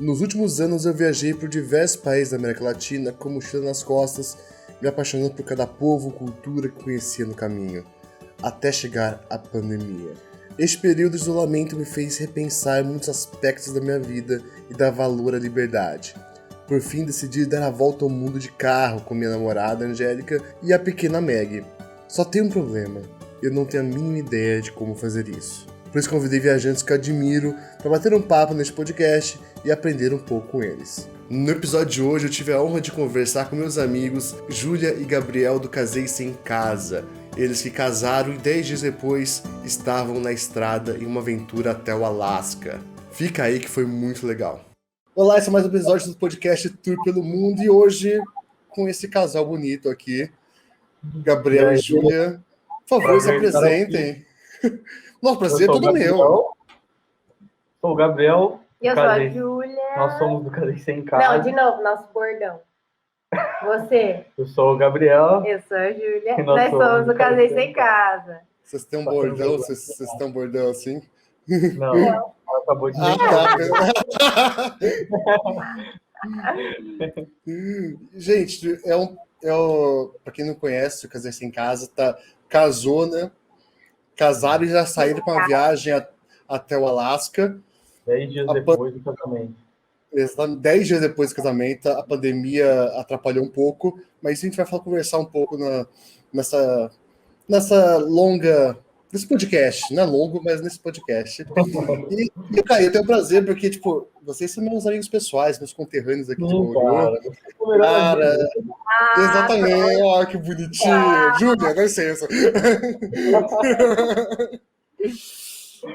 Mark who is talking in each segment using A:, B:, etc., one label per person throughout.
A: Nos últimos anos eu viajei por diversos países da América Latina com mochila nas costas, me apaixonando por cada povo, cultura que conhecia no caminho, até chegar a pandemia. Este período de isolamento me fez repensar muitos aspectos da minha vida e dar valor à liberdade. Por fim, decidi dar a volta ao mundo de carro com minha namorada Angélica e a pequena Meg. Só tem um problema, eu não tenho a mínima ideia de como fazer isso. Por isso convidei viajantes que eu admiro para bater um papo neste podcast e aprender um pouco com eles. No episódio de hoje eu tive a honra de conversar com meus amigos Júlia e Gabriel do Casei Sem Casa. Eles que casaram e 10 dias depois estavam na estrada em uma aventura até o Alasca. Fica aí que foi muito legal. Olá, esse é mais um episódio do podcast Tour pelo Mundo e hoje com esse casal bonito aqui, Gabriel e Júlia. Por favor, se apresentem. Nosso prazer é todo meu.
B: Sou o Gabriel.
C: E eu sou a Júlia.
B: Nós somos do Casei Sem Casa.
C: Não, de novo, nosso bordão. Você?
B: Eu sou o Gabriel.
C: Eu sou a Júlia. Nós somos do Casei Sem Casa.
A: Vocês têm um bordão? Vocês têm um bordão assim?
B: Não. Ela acabou de
A: Gente, pra quem não conhece, o Casei Sem Casa casou, né? Casaram e já saíram para uma viagem até o Alasca.
B: 10 dias depois do casamento.
A: 10 dias depois do casamento, a pandemia atrapalhou um pouco, mas a gente vai conversar um pouco nessa longa... Nesse podcast, não é longo, mas nesse podcast. E cara, eu tenho prazer, porque, tipo, vocês são meus amigos pessoais, meus conterrâneos aqui de Bauru. Cara, exatamente, ó, que bonitinho. Júlia, dá licença.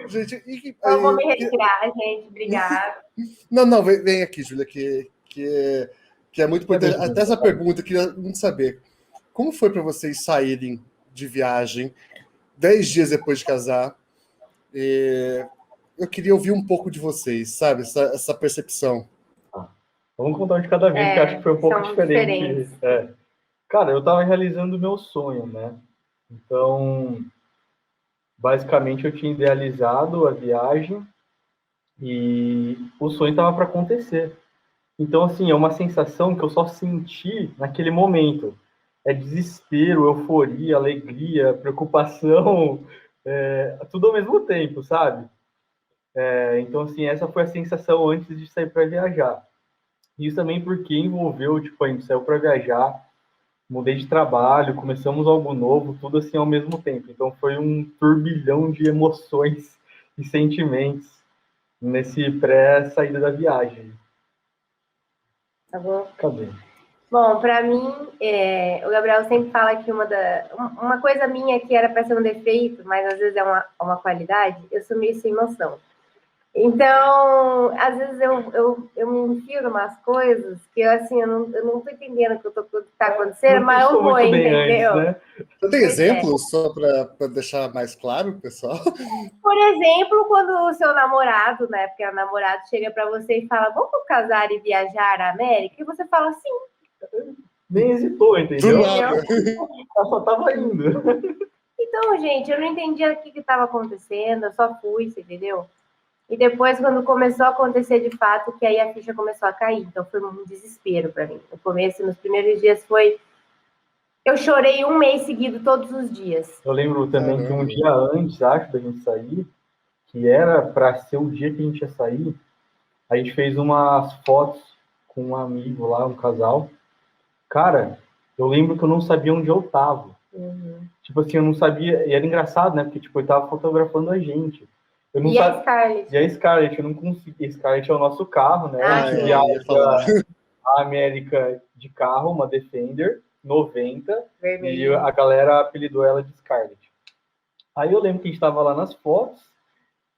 A: Gente,
C: eu vou me retirar, gente, obrigada.
A: Não, vem aqui, Júlia, que é muito importante. Até essa pergunta, eu queria muito saber. Como foi para vocês saírem de viagem 10 dias depois de casar? Eu queria ouvir um pouco de vocês, sabe? Essa percepção.
B: Vamos contar de cada vez, que acho que foi um pouco diferente. Cara, eu estava realizando o meu sonho, né? Então, basicamente, eu tinha idealizado a viagem e o sonho estava para acontecer. Então, assim, é uma sensação que eu só senti naquele momento. É desespero, euforia, alegria, preocupação, tudo ao mesmo tempo, sabe? Então, assim, essa foi a sensação antes de sair para viajar. Isso também porque envolveu, tipo, a gente saiu para viajar, mudei de trabalho, começamos algo novo, tudo assim ao mesmo tempo. Então, foi um turbilhão de emoções e sentimentos nesse pré-saída da viagem.
C: Tá bom?
B: Cadê?
C: Bom, para mim, o Gabriel sempre fala que uma coisa minha que era para ser um defeito, mas às vezes é uma qualidade, eu sou meio sem noção. Então, às vezes eu me enfio em umas coisas que assim, eu não tô entendendo o que tá acontecendo, mas eu vou, entendeu?
A: Antes, né? Você tem exemplos só para deixar mais claro, pessoal?
C: Por exemplo, quando o seu namorado, né, porque o namorado chega para você e fala, vamos casar e viajar à América? E você fala, sim.
B: Nem hesitou, entendeu? Ela só tava indo.
C: Então, gente, eu não entendia o que estava acontecendo, eu só fui, você entendeu? E depois, quando começou a acontecer de fato, que aí a ficha começou a cair. Então, foi um desespero para mim. No começo, nos primeiros dias, eu chorei um mês seguido, todos os dias.
B: Eu lembro também que um dia antes, acho, da gente sair, que era para ser o dia que a gente ia sair, a gente fez umas fotos com um amigo lá, um casal. Cara, eu lembro que eu não sabia onde eu tava. Tipo assim, eu não sabia... E era engraçado, né? Porque, tipo, eu tava fotografando a gente. Eu não
C: a Scarlett?
B: E a Scarlett, eu não conseguia. A Scarlett é o nosso carro, né? A gente viaja a América de carro, uma Defender 90. Vermelho. E a galera apelidou ela de Scarlett. Aí eu lembro que a gente tava lá nas fotos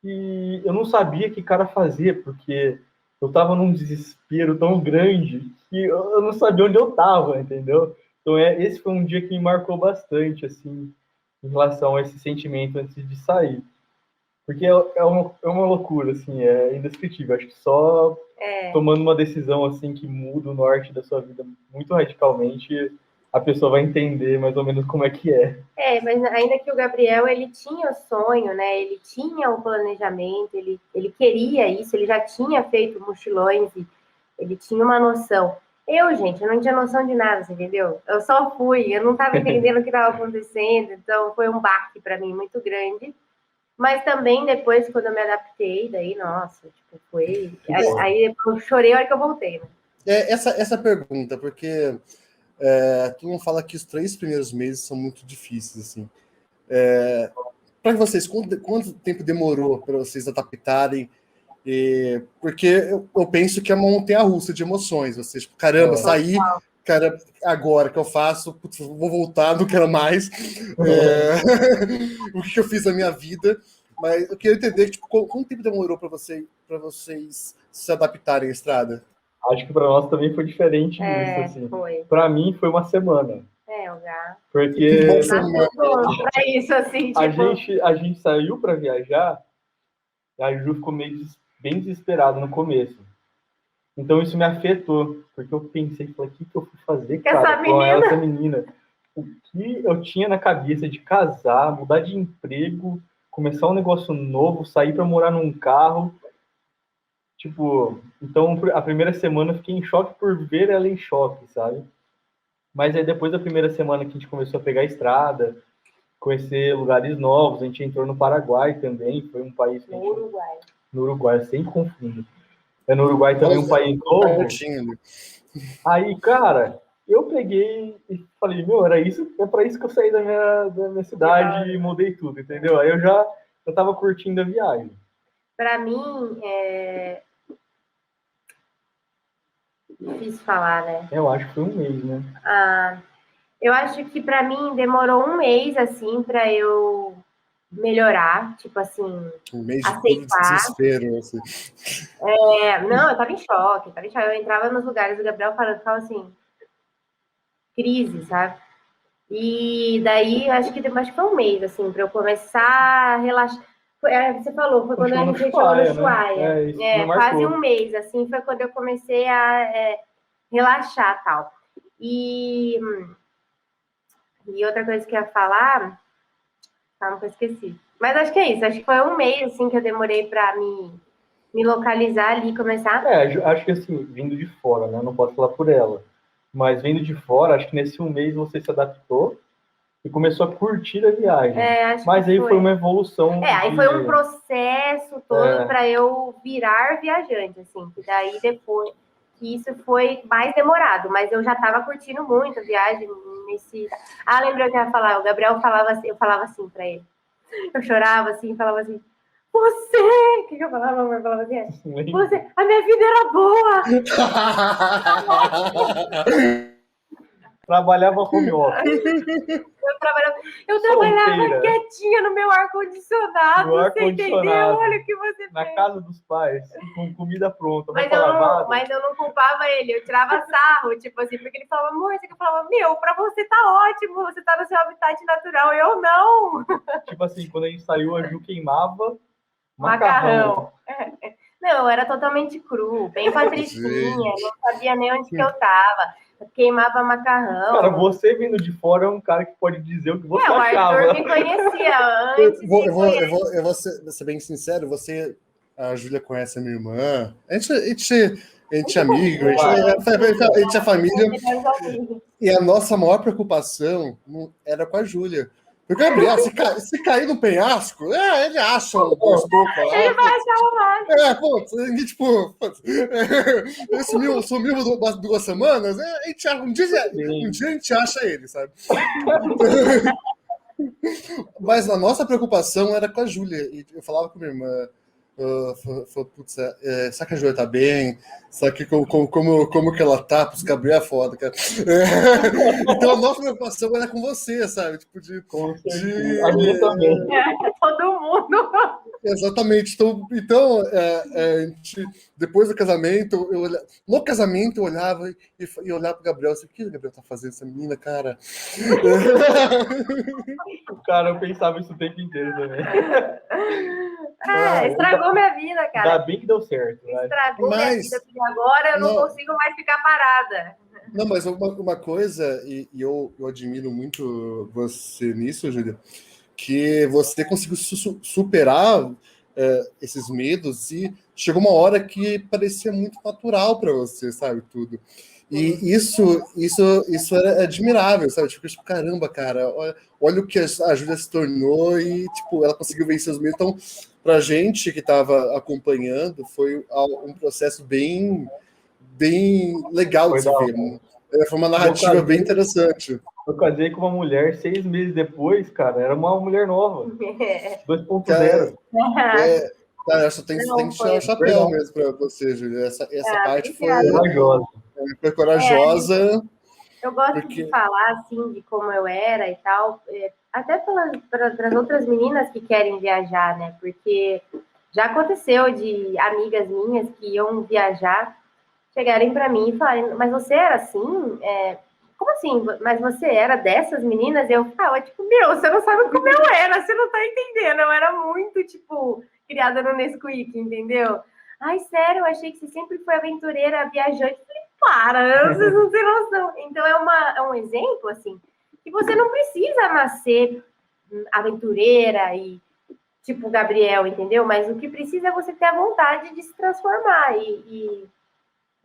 B: e eu não sabia que cara fazia, porque eu tava num desespero tão grande que eu não sabia onde eu tava, entendeu? Então esse foi um dia que me marcou bastante, assim, em relação a esse sentimento antes de sair. Porque é uma loucura, assim, é indescritível. Acho que só tomando uma decisão, assim, que muda o norte da sua vida muito radicalmente, a pessoa vai entender mais ou menos como é que é.
C: Mas ainda que o Gabriel, ele tinha o sonho, né? Ele tinha o planejamento, ele queria isso, ele já tinha feito mochilões, ele tinha uma noção. Gente, eu não tinha noção de nada, você entendeu? Eu só fui, eu não estava entendendo o que estava acontecendo, então foi um baque para mim muito grande. Mas também depois, quando eu me adaptei, daí, nossa, tipo, foi... Aí eu chorei a hora que eu voltei, né?
A: Essa pergunta, porque todo mundo fala que os 3 primeiros meses são muito difíceis, assim. Para vocês, quanto tempo demorou para vocês adaptarem? Porque eu penso que é uma montanha-russa de emoções. Vocês, tipo, caramba, saí, cara, agora que eu faço, putz, vou voltar, não quero mais. O que eu fiz na minha vida? Mas eu queria entender, tipo, quanto tempo demorou para vocês se adaptarem à estrada?
B: Acho que para nós também foi diferente isso, assim. Para mim foi uma semana. Porque
C: pra isso, assim, tipo...
B: a gente saiu para viajar, e a Ju ficou bem desesperada no começo. Então isso me afetou, porque eu pensei, falei, o que eu fui fazer, cara, com essa menina? O que eu tinha na cabeça de casar, mudar de emprego, começar um negócio novo, sair para morar num carro. Tipo, então a primeira semana eu fiquei em choque por ver ela em choque, sabe? Mas aí depois da primeira semana que a gente começou a pegar a estrada, conhecer lugares novos, a gente entrou no Paraguai também, foi um país... No Uruguai, sempre confundo. No Uruguai também um país novo. Aí, cara, eu peguei e falei, é para isso que eu saí da minha cidade e mudei tudo, entendeu? Aí eu tava curtindo a viagem.
C: Para mim, difícil falar, né?
B: Eu acho que foi um mês, né?
C: Eu acho que para mim demorou um mês, assim, para eu melhorar, tipo assim,
A: um mês
C: aceitar.
A: De desespero, assim.
C: Não, eu tava em choque. Eu entrava nos lugares, o Gabriel ficava assim, crise, sabe? E daí, acho que foi um mês, assim, para eu começar a relaxar. Você falou, foi quando a gente chegou no Ushuaia. Quase um mês, assim, foi quando eu comecei a relaxar e tal. E outra coisa que eu ia falar, calma que eu esqueci. Mas acho que é isso, acho que foi um mês, assim, que eu demorei para me localizar ali, começar.
B: Acho que assim, vindo de fora, né? Não posso falar por ela. Mas vindo de fora, acho que nesse um mês você se adaptou e começou a curtir a viagem. Mas aí foi uma evolução.
C: Aí foi um processo todo para eu virar viajante, assim. Que daí depois, que isso foi mais demorado, mas eu já estava curtindo muito a viagem nesse... lembrei o que eu ia falar. O Gabriel falava assim, eu falava assim para ele. Eu chorava assim, falava assim, você! O que eu falava, amor? Eu falava assim, você, a minha vida era boa!
B: Trabalhava home office.
C: Eu trabalhava quietinha no meu ar-condicionado, você entendeu? Olha o que você fez.
B: Na casa dos pais, com comida pronta.
C: Mas eu não culpava ele, eu tirava sarro, tipo assim, porque ele falava, amor, você que eu falava, pra você tá ótimo, você tá no seu habitat natural, eu não.
B: Tipo assim, quando a gente saiu, a Ju queimava
C: macarrão. Não, eu era totalmente cru, bem patricinha, não sabia nem onde que eu tava. Queimava macarrão.
B: Cara, você vindo de fora é um cara que pode dizer o que você achava.
C: O Arthur me conhecia antes.
A: Eu vou ser bem sincero, a Júlia conhece a minha irmã, a gente é amigo, a gente é família. E a nossa maior preocupação era com a Júlia. Porque o Gabriel, se cair no penhasco, ele acha um pouco lá.
C: Ele vai achar o máximo.
A: Ele sumiu 2 semanas, um dia a gente acha ele, sabe? Mas a nossa preocupação era com a Júlia. E eu falava com minha irmã, putz, será que a Júlia tá bem? Será que como que ela tá? Pros Gabriel é foda, cara. Então a nossa preocupação era com você, sabe? Tipo,
B: a minha também.
C: Todo mundo.
A: Exatamente. Então a gente, depois do casamento, no casamento eu olhava e olhava pro Gabriel assim, o que o Gabriel tá fazendo essa menina, cara?
B: Cara, eu pensava isso o tempo inteiro também.
C: Estragou minha vida, cara.
B: Ainda bem que deu certo.
C: Estragou minha vida, porque agora eu não consigo mais ficar parada.
A: Não, mas uma coisa, e eu admiro muito você nisso, Júlia, que você conseguiu superar esses medos e chegou uma hora que parecia muito natural para você, sabe, tudo. E isso era admirável, sabe? Tipo, caramba, cara, olha o que a Júlia se tornou e, tipo, ela conseguiu vencer os medos. Então, pra gente que estava acompanhando, foi um processo bem legal de
B: Foi
A: se
B: da
A: ver.
B: hora.
A: Foi uma
B: Eu
A: narrativa bem
B: casei,
A: interessante.
B: eu casei com uma mulher 6 meses depois, cara, era uma mulher nova, 2.0.
A: É, cara, eu só tenho que
C: Não,
A: tirar o
C: foi.
A: chapéu
B: Verdade.
A: mesmo para você, Júlia. Essa parte
C: Obrigada.
A: foi corajosa,
C: Eu gosto de
A: porque
C: falar, assim, de como eu era e tal, até para as outras meninas que querem viajar, né? Porque já aconteceu de amigas minhas que iam viajar chegarem para mim e falarem, mas você era assim? Como assim? Mas você era dessas meninas? E eu falava, tipo, meu, você não sabe como eu era, você não tá entendendo. Eu era muito, tipo, criada no Nesquik, entendeu? Ai, sério, eu achei que você sempre foi aventureira, viajante. Para, vocês não têm noção. Então é um exemplo, assim, que você não precisa nascer aventureira e tipo Gabriel, entendeu? Mas o que precisa é você ter a vontade de se transformar. E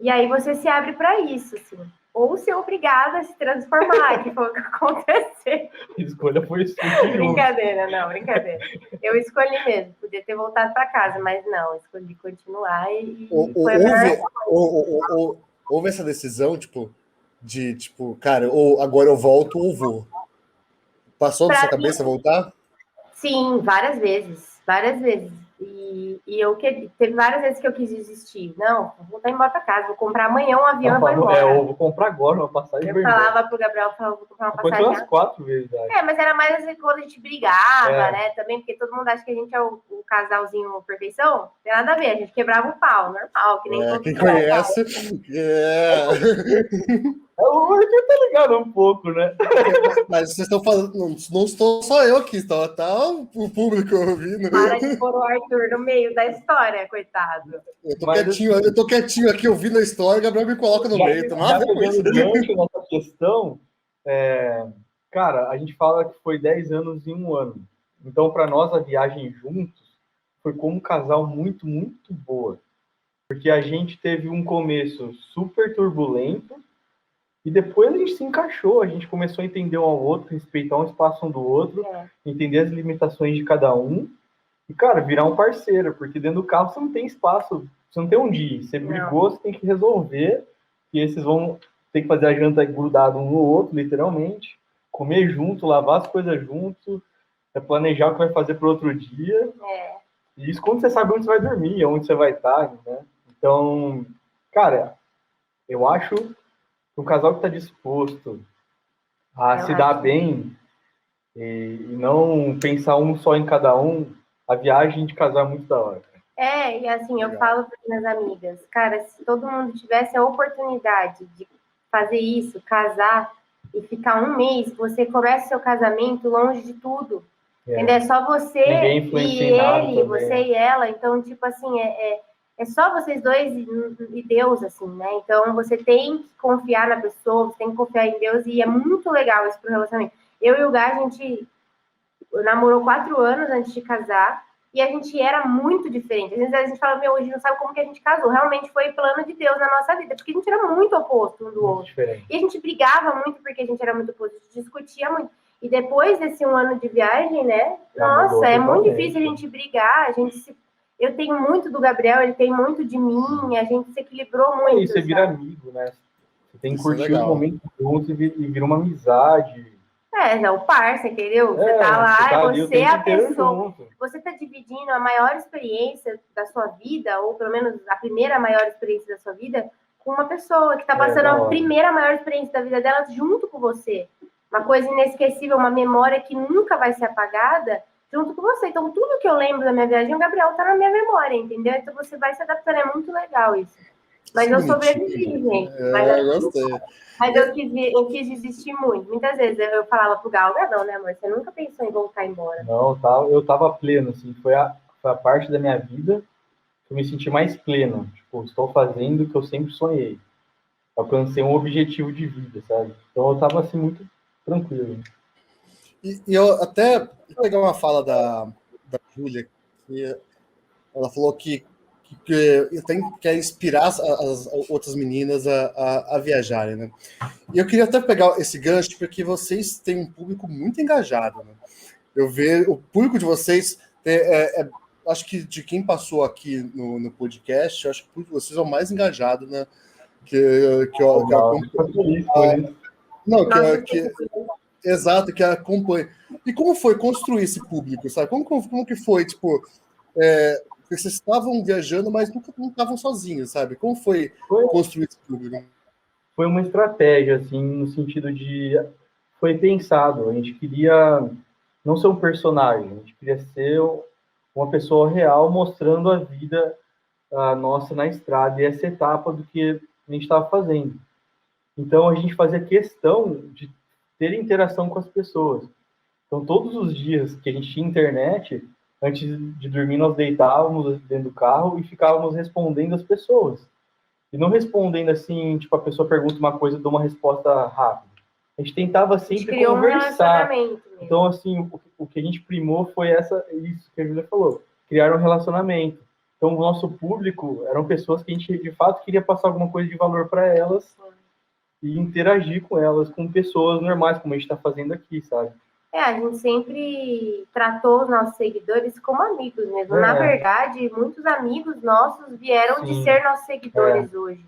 C: aí você se abre para isso, assim. Ou ser obrigada a se transformar, que foi o que aconteceu.
B: A escolha foi sua.
C: Brincadeira, não, brincadeira. Eu escolhi mesmo, podia ter voltado para casa, mas não, escolhi continuar e foi a melhor.
A: houve essa decisão, tipo, cara, ou agora eu volto ou vou. Passou na sua
C: Pra
A: cabeça voltar?
C: Sim, várias vezes, várias vezes. Teve várias vezes que eu quis desistir. Não, vou voltar embora para casa, vou comprar amanhã um avião e vou embora.
B: Eu vou comprar agora uma passagem.
C: Eu falava pro Gabriel, vou comprar uma passagem.
B: Aconteceu umas 4 vezes.
C: Mas era mais assim, quando a gente brigava, né? Também, porque todo mundo acha que a gente é o casalzinho perfeição. Não tem nada a ver, a gente quebrava o pau, normal, que nem todo
A: Quem
C: mundo.
A: conhece.
B: O Arthur tá ligado um pouco, né?
A: Mas vocês estão falando, não estou só eu aqui, tá o público ouvindo.
C: Para de pôr o Arthur no meio da história, coitado.
A: Eu tô quietinho aqui ouvindo a história, o Gabriel me coloca no meio.
B: Já pegando gancho nessa questão, cara, a gente fala que foi 10 anos em um ano. Então, para nós, a viagem juntos foi como um casal muito, muito boa. Porque a gente teve um começo super turbulento e depois a gente se encaixou, a gente começou a entender um ao outro, respeitar um espaço um do outro, entender as limitações de cada um e, cara, virar um parceiro, porque dentro do carro você não tem espaço, você não tem onde ir, você brigou, você tem que resolver, e esses vão ter que fazer a janta grudado um no outro, literalmente, comer junto, lavar as coisas junto, planejar o que vai fazer para o outro dia, e isso quando você sabe onde você vai dormir, onde você vai estar, né? Então, cara, eu acho que um casal que está disposto a se dar bem e não pensar um só em cada um, a viagem de casal é muito da hora.
C: E assim, eu falo para minhas amigas, cara, se todo mundo tivesse a oportunidade de fazer isso, casar e ficar um mês, você começa seu casamento longe de tudo. Entendeu? É só você e ele, você e ela. Então, tipo assim, é só vocês dois e Deus, assim, né? Então, você tem que confiar na pessoa, você tem que confiar em Deus, e é muito legal isso pro relacionamento. Eu e o Gá, a gente namorou 4 anos antes de casar, e a gente era muito diferente. Às vezes a gente fala, meu, hoje não sabe como que a gente casou. Realmente foi plano de Deus na nossa vida, porque a gente era muito oposto um do outro.
B: Diferente.
C: E a gente brigava muito porque a gente era muito oposto, a gente discutia muito. E depois desse 1 ano de viagem, né? Nossa, é muito difícil a gente brigar, eu tenho muito do Gabriel, ele tem muito de mim, a gente se equilibrou muito.
B: E você vira amigo, né? Você tem que curtir os momentos juntos e vira uma amizade.
C: É o parça, entendeu? Você tá lá, você é a pessoa.
B: Junto.
C: Você tá dividindo a maior experiência da sua vida, ou pelo menos a primeira maior experiência da sua vida, com uma pessoa que tá passando a primeira maior experiência da vida dela junto com você. Uma coisa inesquecível, uma memória que nunca vai ser apagada junto com você. Então, tudo que eu lembro da minha viagem, o Gabriel tá na minha memória, entendeu? Então, você vai se adaptando, é muito legal isso. Mas eu sobrevivi, gente.
A: Eu gostei.
C: Mas eu quis desistir muito. Muitas vezes eu falava pro Gal, não, né, amor? Você nunca pensou em voltar embora?
B: Não, eu tava pleno, assim. Foi a parte da minha vida que eu me senti mais pleno. Tipo, estou fazendo o que eu sempre sonhei. alcancei um objetivo de vida, sabe? Então eu tava, assim, muito tranquilo.
A: E eu até vou pegar uma fala da Júlia, que ela falou que quer inspirar as outras meninas a viajarem, né? E eu queria até pegar esse gancho, porque vocês têm um público muito engajado, né? Eu vejo o público de vocês, acho que de quem passou aqui no podcast, eu acho que vocês são o mais engajado, né? Que eu acompanho. Não, exato, que acompanha. E como foi construir esse público, sabe? Como que foi, tipo, vocês estavam viajando, mas nunca não estavam sozinhos, sabe? Como foi construir esse público?
B: Foi uma estratégia, assim, no sentido de... Foi pensado, a gente queria não ser um personagem, a gente queria ser uma pessoa real mostrando a vida nossa na estrada e essa etapa do que a gente estava fazendo. Então, a gente fazia questão de ter interação com as pessoas. Então, todos os dias que a gente tinha internet, antes de dormir, nós deitávamos dentro do carro e ficávamos respondendo as pessoas. E não respondendo assim, tipo, a pessoa pergunta uma coisa e dá uma resposta rápida. A gente tentava sempre conversar. Então, assim, o que a gente primou foi isso que a Júlia falou, criar um relacionamento. Então, o nosso público eram pessoas que a gente, de fato, queria passar alguma coisa de valor para elas e interagir com elas, com pessoas normais, como a gente está fazendo aqui, sabe?
C: A gente sempre tratou os nossos seguidores como amigos mesmo. Na verdade, muitos amigos nossos vieram de ser nossos seguidores hoje.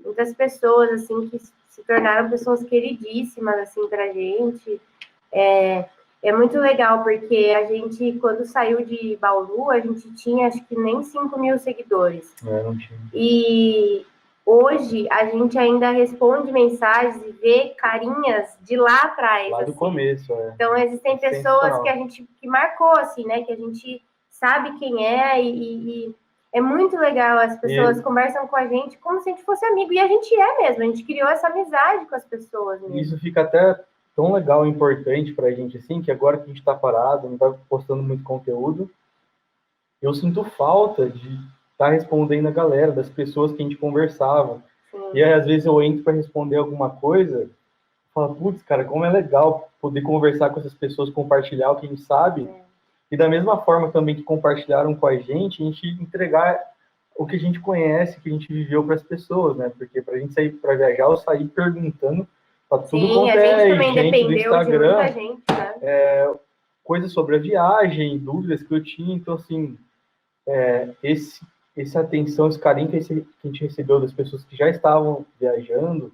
C: Muitas pessoas, assim, que se tornaram pessoas queridíssimas, assim, pra gente. É muito legal, porque a gente, quando saiu de Bauru, a gente tinha, acho que nem 5.000 seguidores.
B: Não tinha.
C: E hoje, a gente ainda responde mensagens e vê carinhas de lá atrás.
B: Lá do começo,
C: Então, existem pessoas que marcou, assim, né? Que a gente sabe quem é e é muito legal. As pessoas conversam com a gente como se a gente fosse amigo. E a gente é mesmo. A gente criou essa amizade com as pessoas mesmo.
B: Isso fica até tão legal e importante pra gente, assim, que agora que a gente tá parado, não tá postando muito conteúdo, eu sinto falta de estar respondendo a galera, das pessoas que a gente conversava.
C: Sim.
B: E aí, às vezes, eu entro para responder alguma coisa, falo, putz, cara, como é legal poder conversar com essas pessoas, compartilhar o que a gente sabe, e da mesma forma também que compartilharam com a gente entregar o que a gente conhece, que a gente viveu para as pessoas, né? Porque para a gente sair para viajar, eu saí perguntando para tudo quanto gente do Instagram,
C: de muita gente, né?
B: Coisas sobre a viagem, dúvidas que eu tinha, então, assim, essa atenção, esse carinho que a gente recebeu das pessoas que já estavam viajando,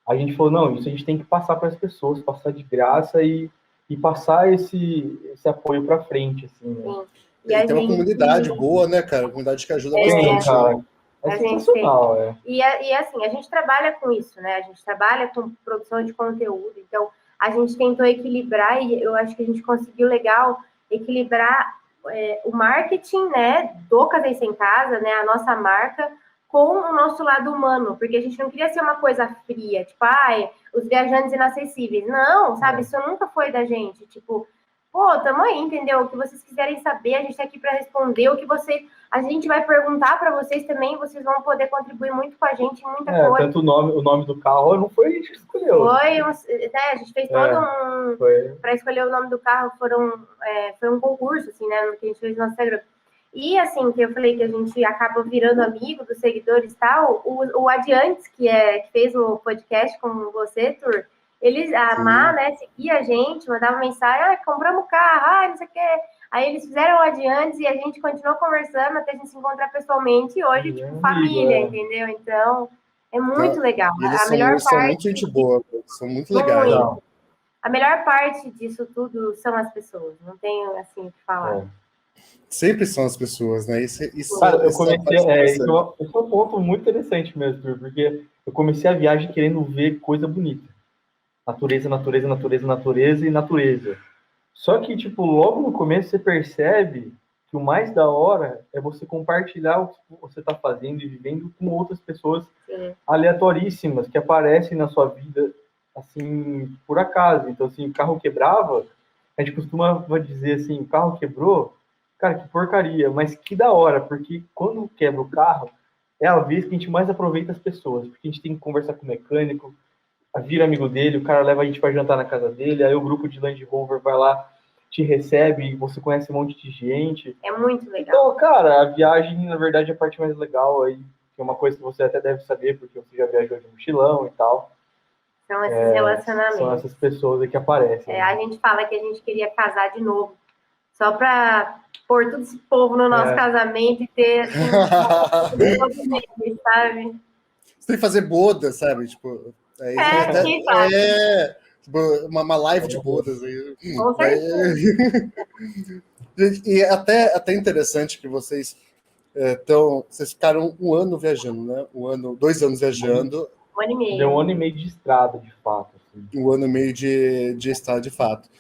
B: a gente falou, não, isso a gente tem que passar para as pessoas, passar de graça e passar esse apoio para frente, assim, né?
A: E tem uma comunidade boa, né, cara? Uma comunidade que ajuda bastante.
B: Cara. É sensacional,
C: E assim, a gente trabalha com isso, né? A gente trabalha com produção de conteúdo, então a gente tentou equilibrar e eu acho que a gente conseguiu legal equilibrar o marketing, né, do Casei Sem Casa, né, a nossa marca, com o nosso lado humano, porque a gente não queria ser uma coisa fria, tipo, os viajantes inacessíveis. Não, sabe, isso nunca foi da gente, tipo, pô, tamo aí, entendeu? O que vocês quiserem saber, a gente tá aqui para responder, a gente vai perguntar para vocês também, vocês vão poder contribuir muito com a gente, muita coisa.
B: Tanto o nome do carro não foi a gente que escolheu.
C: A gente fez todo para escolher o nome do carro, foi um concurso, assim, né, que a gente fez no Instagram. E, assim, que eu falei que a gente acaba virando amigo dos seguidores e tal, o Adiantes, que fez o podcast com você, Tur, a Má, né, seguia a gente, mandava mensagem, compramos carro, não sei o quê. Aí eles fizeram o Adiantes e a gente continuou conversando até a gente se encontrar pessoalmente e hoje, tipo, família, entendeu? Então, é muito legal.
A: Eles são muito gente boa, são muito legais.
C: A melhor parte disso tudo são as pessoas, não tenho, assim, o que falar.
A: Sempre são as pessoas, né? Isso,
B: cara, eu comecei. Esse é um ponto muito interessante mesmo, porque eu comecei a viagem querendo ver coisa bonita. Natureza, natureza, natureza, natureza e natureza. Só que, tipo, logo no começo você percebe que o mais da hora é você compartilhar o que você está fazendo e vivendo com outras pessoas aleatoríssimas que aparecem na sua vida, assim, por acaso. Então, assim, o carro quebrava, a gente costuma dizer assim, o carro quebrou, cara, que porcaria, mas que da hora, porque quando quebra o carro, é a vez que a gente mais aproveita as pessoas, porque a gente tem que conversar com o mecânico, vira amigo dele, o cara leva a gente para jantar na casa dele, aí o grupo de Land Rover vai lá, te recebe, e você conhece um monte de gente.
C: É muito legal.
B: Então, cara, a viagem, na verdade, é a parte mais legal aí, que é uma coisa que você até deve saber, porque você já viajou de mochilão e tal.
C: São esses relacionamentos.
B: São essas pessoas aí que aparecem.
C: A gente fala que a gente queria casar de novo, só para pôr todo esse povo no nosso casamento e ter, assim, sabe?
A: Você tem que fazer boda, sabe? Tipo, tipo, uma live de bodas aí.
C: Com certeza.
A: E é até interessante que vocês vocês ficaram um ano viajando, né? 2 anos viajando.
C: 1 ano e meio.
B: Deu 1 ano e meio de estrada, de fato. Assim.
A: 1 ano e meio de estrada, de fato.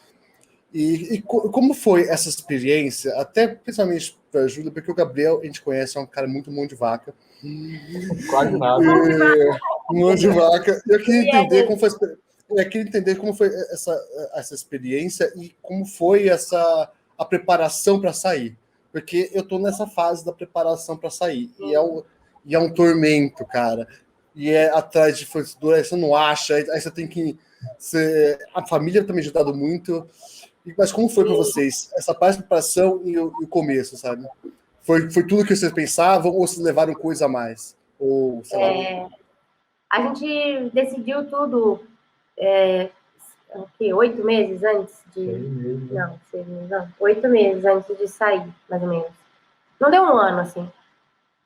A: E como foi essa experiência, até principalmente para a Júlia, porque o Gabriel, a gente conhece, é um cara muito mão de vaca.
B: Quase nada.
A: Mão de vaca. Eu queria entender como foi essa experiência e como foi a preparação para sair. Porque eu estou nessa fase da preparação para sair. E é um tormento, cara. E é atrás de fornecedor, você não acha, aí você tem que... a família também ajudado muito. Mas como foi para vocês essa parte de preparação e o começo, sabe? Foi tudo que vocês pensavam ou vocês levaram coisa a mais? Ou, sei lá...
C: A gente decidiu tudo 8 meses antes de... Não, 6 meses, não. 8 meses antes de sair, mais ou menos. Não deu 1 ano, assim.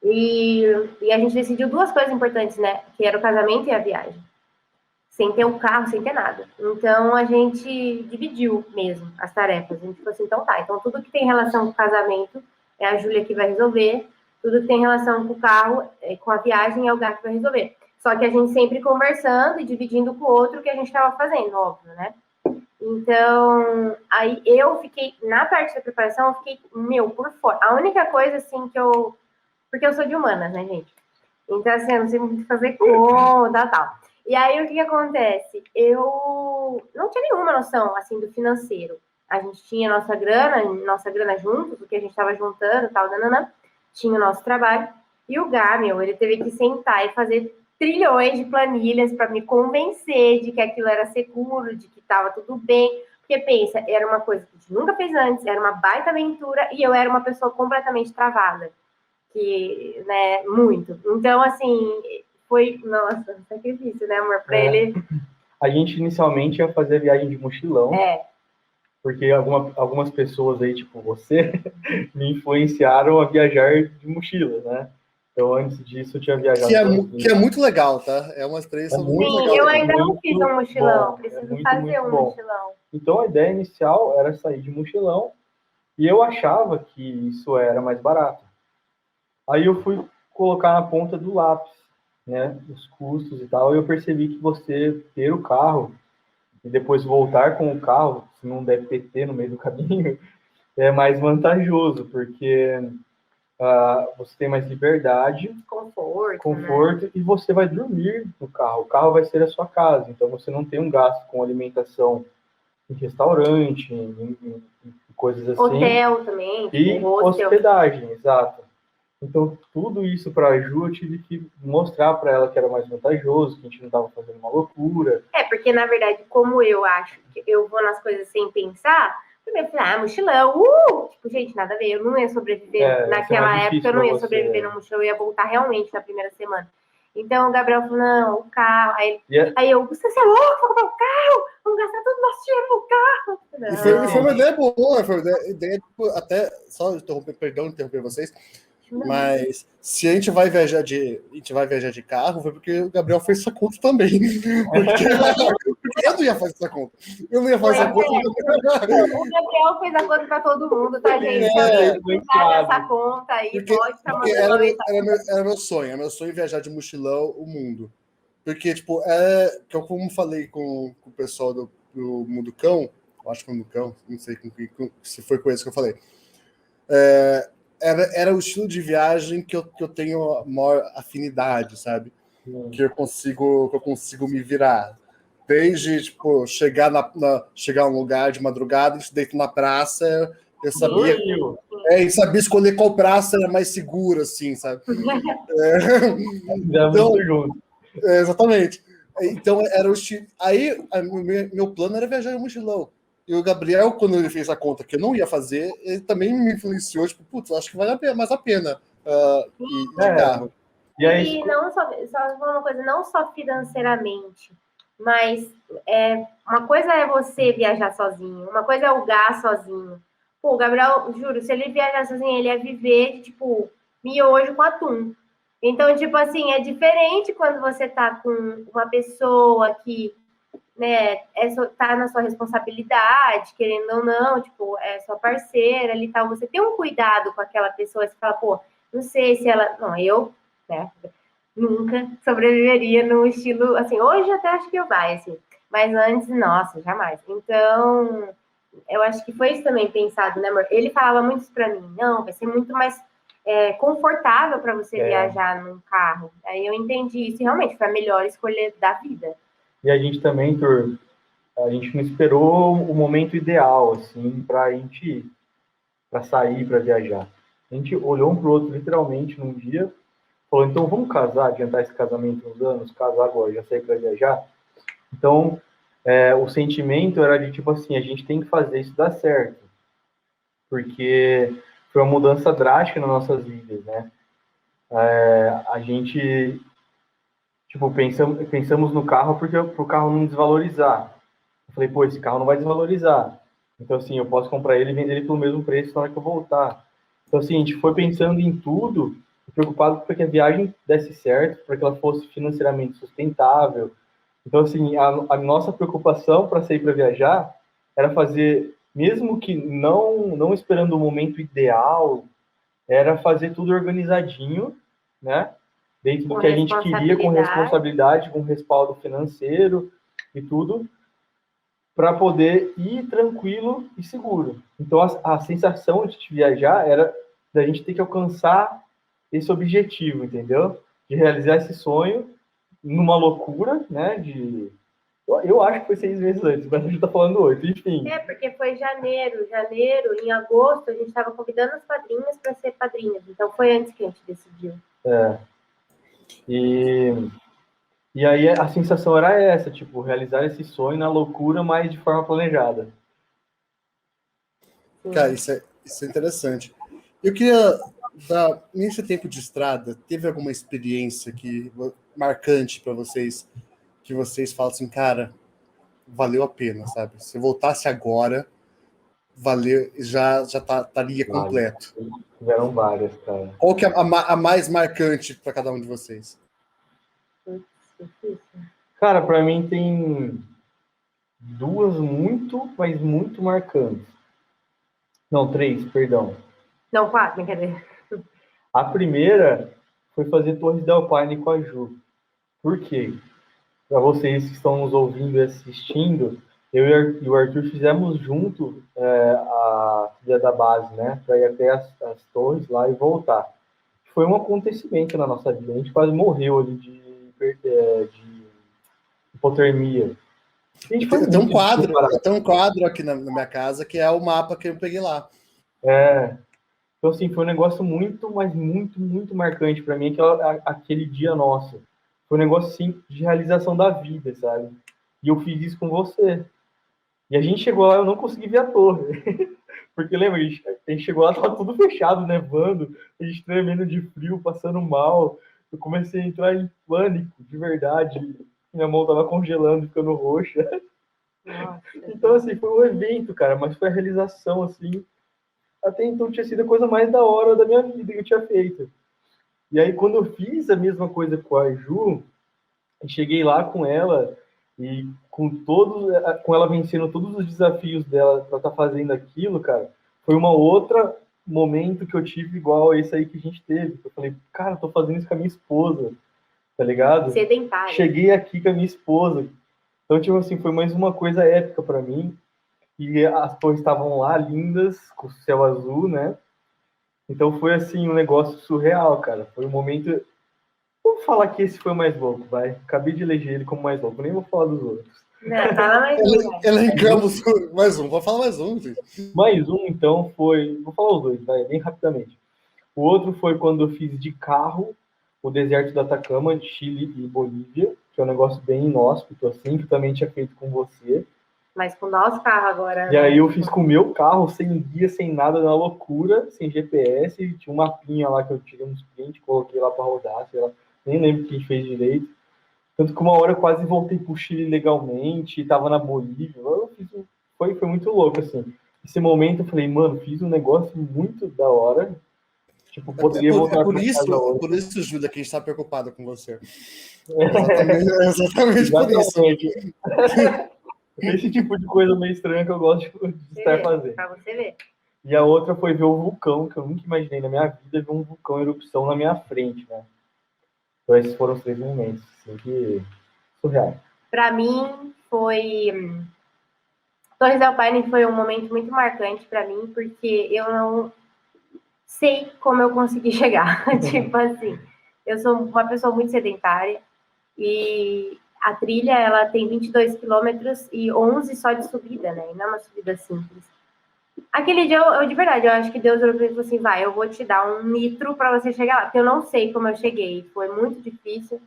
C: E a gente decidiu 2 coisas importantes, né? Que era o casamento e a viagem. Sem ter um carro, sem ter nada. Então, a gente dividiu mesmo as tarefas. A gente falou assim, então tá. Então, tudo que tem relação com o casamento é a Júlia que vai resolver. Tudo que tem relação com o carro, com a viagem, é o Gá que vai resolver. Só que a gente sempre conversando e dividindo com o outro o que a gente estava fazendo, óbvio, né? Então, aí eu fiquei, na parte da preparação, eu fiquei, por fora. A única coisa, assim, porque eu sou de humanas, né, gente? Então, assim, eu não sei muito fazer conta, tal. E aí, o que acontece? Eu não tinha nenhuma noção, assim, do financeiro. A gente tinha nossa grana juntos, o que a gente estava juntando, tal, tinha o nosso trabalho. E o Gá, ele teve que sentar e fazer trilhões de planilhas para me convencer de que aquilo era seguro, de que estava tudo bem. Porque, pensa, era uma coisa que a gente nunca fez antes, era uma baita aventura, e eu era uma pessoa completamente travada. Que, né, muito. Então, assim... Foi, nossa, sacrifício, né, amor? Pra ele.
B: A gente inicialmente ia fazer a viagem de mochilão. Porque algumas pessoas aí, tipo você, me influenciaram a viajar de mochila, né? Então, antes disso, eu tinha viajado.
A: Que é muito legal, tá? É uma experiência muito legal.
C: Sim, eu ainda não fiz um mochilão. Preciso fazer um mochilão.
B: Então, a ideia inicial era sair de mochilão e eu achava que isso era mais barato. Aí eu fui colocar na ponta do lápis, né, os custos e tal, e eu percebi que você ter o carro e depois voltar com o carro, se não der PT no meio do caminho, é mais vantajoso, porque você tem mais liberdade, conforto, né? E você vai dormir no carro. O carro vai ser a sua casa, então você não tem um gasto com alimentação em restaurante, em coisas assim.
C: Hotel também.
B: E hospedagem, exato. Então, tudo isso para a Ju, eu tive que mostrar para ela que era mais vantajoso, que a gente não estava fazendo uma loucura.
C: Porque, na verdade, como eu acho que eu vou nas coisas sem pensar, primeiro eu falei, mochilão, tipo, gente, nada a ver, eu não ia sobreviver naquela época, eu não ia sobreviver no mochilão, eu ia voltar realmente na primeira semana. Então, o Gabriel falou, não, o carro. Aí eu, você é louco, vou comprar o carro, vamos gastar todo o nosso dinheiro no carro.
A: Não. E foi uma ideia boa, foi uma ideia, até, só interromper vocês, mas se a gente vai viajar de carro, foi porque o Gabriel fez essa conta também. Porque eu não ia fazer essa conta. Eu não ia fazer essa conta.
C: O Gabriel fez a conta para todo mundo, tá, gente? Essa conta aí, pode estar mandando.
A: Era meu sonho viajar de mochilão o mundo. Porque, tipo, que eu como falei com o pessoal do Mundo Cão, acho que foi o Mundo Cão, não sei se foi com esse que eu falei. Era o estilo de viagem que eu tenho a maior afinidade, sabe? Que eu consigo me virar. Desde, tipo, chegar a um lugar de madrugada, a gente deita na praça, eu sabia... E sabia escolher qual praça era mais segura, assim, sabe?
B: Então, junto.
A: Exatamente. Então, era o estilo. Aí, meu plano era viajar em mochilão. E o Gabriel, quando ele fez a conta que eu não ia fazer, ele também me influenciou, tipo, putz, acho que vale mais a pena ir de carro.
C: E não só uma coisa, não só financeiramente, mas uma coisa é você viajar sozinho, uma coisa é o gás sozinho. Pô, o Gabriel, juro, se ele viajar sozinho, ele ia viver, tipo, miojo com atum. Então, tipo assim, é diferente quando você tá com uma pessoa que, né, tá na sua responsabilidade, querendo ou não, tipo, é sua parceira ali e tal. Você tem um cuidado com aquela pessoa, você fala, pô, não sei se ela... Não, eu, né, nunca sobreviveria no estilo, assim, hoje até acho que eu vai, assim, mas antes, nossa, jamais. Então, eu acho que foi isso também pensado, né, amor? Ele falava muito isso pra mim, não, vai ser muito mais confortável para você viajar num carro. Aí eu entendi isso e realmente foi a melhor escolha da vida.
B: E a gente também, Tur, a gente não esperou o momento ideal, assim, pra gente ir, pra sair, pra viajar. A gente olhou um pro outro, literalmente, num dia, falou, então vamos casar, adiantar esse casamento uns anos, casar agora, já sair pra viajar. Então, o sentimento era de, tipo assim, a gente tem que fazer isso dar certo. Porque foi uma mudança drástica nas nossas vidas, né? A gente, tipo, pensamos no carro porque pro carro não desvalorizar. Eu falei, pô, esse carro não vai desvalorizar. Então, assim, eu posso comprar ele e vender ele pelo mesmo preço na hora que eu voltar. Então, assim, a gente foi pensando em tudo, preocupado para que a viagem desse certo, para que ela fosse financeiramente sustentável. Então, assim, a nossa preocupação para sair para viajar era fazer, mesmo que não esperando o momento ideal, era fazer tudo organizadinho, né? Dentro do que a gente queria, com responsabilidade, com respaldo financeiro e tudo, para poder ir tranquilo e seguro. Então, a sensação de viajar era da gente ter que alcançar esse objetivo, entendeu? De realizar esse sonho numa loucura, né? Eu acho que foi 6 meses antes, mas a gente tá falando 8, enfim.
C: Porque foi janeiro, em agosto, a gente estava convidando as padrinhas para ser padrinhas. Então, foi antes que a gente decidiu.
B: E aí a sensação era essa, tipo, realizar esse sonho na loucura, mas de forma planejada.
A: Cara, isso é interessante. Eu queria nesse tempo de estrada, teve alguma experiência marcante para vocês, que vocês falam assim, cara, valeu a pena, sabe? Se eu voltasse agora, valeu, já estaria completo.
B: Tiveram várias, cara.
A: Qual que é a mais marcante para cada um de vocês?
B: Cara, para mim tem 2 muito, mas muito marcantes. Não, 3, perdão.
C: Não, 4, brincadeira.
B: A primeira foi fazer Torres del Paine com a Ju. Por quê? Para vocês que estão nos ouvindo e assistindo, eu e o Arthur fizemos junto a trilha da base, né? Para ir até as torres lá e voltar. Foi um acontecimento na nossa vida. A gente quase morreu ali de hipotermia.
A: Tem um quadro aqui na minha casa que é o mapa que eu peguei lá.
B: Então, assim, foi um negócio muito, mas muito, muito marcante para mim, aquele dia nosso. Foi um negócio, assim, de realização da vida, sabe? E eu fiz isso com você. E a gente chegou lá, eu não consegui ver a torre. Porque, lembra, a gente chegou lá, tava tudo fechado, nevando, a gente tremendo de frio, passando mal. Eu comecei a entrar em pânico, de verdade. Minha mão tava congelando, ficando roxa.
C: Nossa.
B: Então, assim, foi um evento, cara, mas foi a realização, assim. Até então tinha sido a coisa mais da hora da minha vida que eu tinha feito. E aí, quando eu fiz a mesma coisa com a Ju, cheguei lá com ela e com ela vencendo todos os desafios dela para estar fazendo aquilo, cara, foi uma outra momento que eu tive igual a esse aí que a gente teve. Eu falei, cara, eu tô fazendo isso com a minha esposa, tá ligado?
C: Sedentário.
B: Cheguei aqui com a minha esposa. Então, tipo assim, foi mais uma coisa épica para mim. E as torres estavam lá, lindas, com o céu azul, né? Então foi, assim, um negócio surreal, cara. Foi um momento... Vou falar que esse foi o mais louco, vai. Acabei de eleger ele como mais louco, nem vou falar dos outros.
C: Não, fala mais um.
A: Elencamos mais um. Vou falar mais um, gente.
B: Mais um, então, foi... Vou falar os dois, vai, bem rapidamente. O outro foi quando eu fiz de carro o deserto do Atacama, de Chile e Bolívia, que é um negócio bem inóspito, assim, que eu também tinha feito com você.
C: Mas com o nosso carro agora.
B: E aí eu fiz com o meu carro, sem guia, sem nada, na loucura, sem GPS. Tinha um mapinha lá que eu tirei uns print, coloquei lá para rodar, sei lá. Nem lembro o que a gente fez direito. Tanto que uma hora eu quase voltei pro Chile legalmente, tava na Bolívia. Foi muito louco, assim. Esse momento eu falei, mano, fiz um negócio muito da hora. Tipo, poderia voltar
A: por
B: pra
A: isso,
B: casa hoje.
A: por isso, Júlia, que a gente tá preocupado com você. Exatamente por isso.
B: Esse tipo de coisa meio estranha que eu gosto de estar fazendo.
C: Pra você ver.
B: E a outra foi ver o vulcão, que eu nunca imaginei na minha vida ver um vulcão em erupção na minha frente, né? Então esses foram os 3 momentos, assim, que surreal.
C: Para mim, Torres del Paine foi um momento muito marcante para mim, porque eu não sei como eu consegui chegar. Tipo assim, eu sou uma pessoa muito sedentária e a trilha, ela tem 22 quilômetros e 11 só de subida, né? E não é uma subida simples. Aquele dia, de verdade, eu acho que Deus olhou pra mim e falou assim, vai, eu vou te dar um nitro para você chegar lá, porque eu não sei como eu cheguei. Foi muito difícil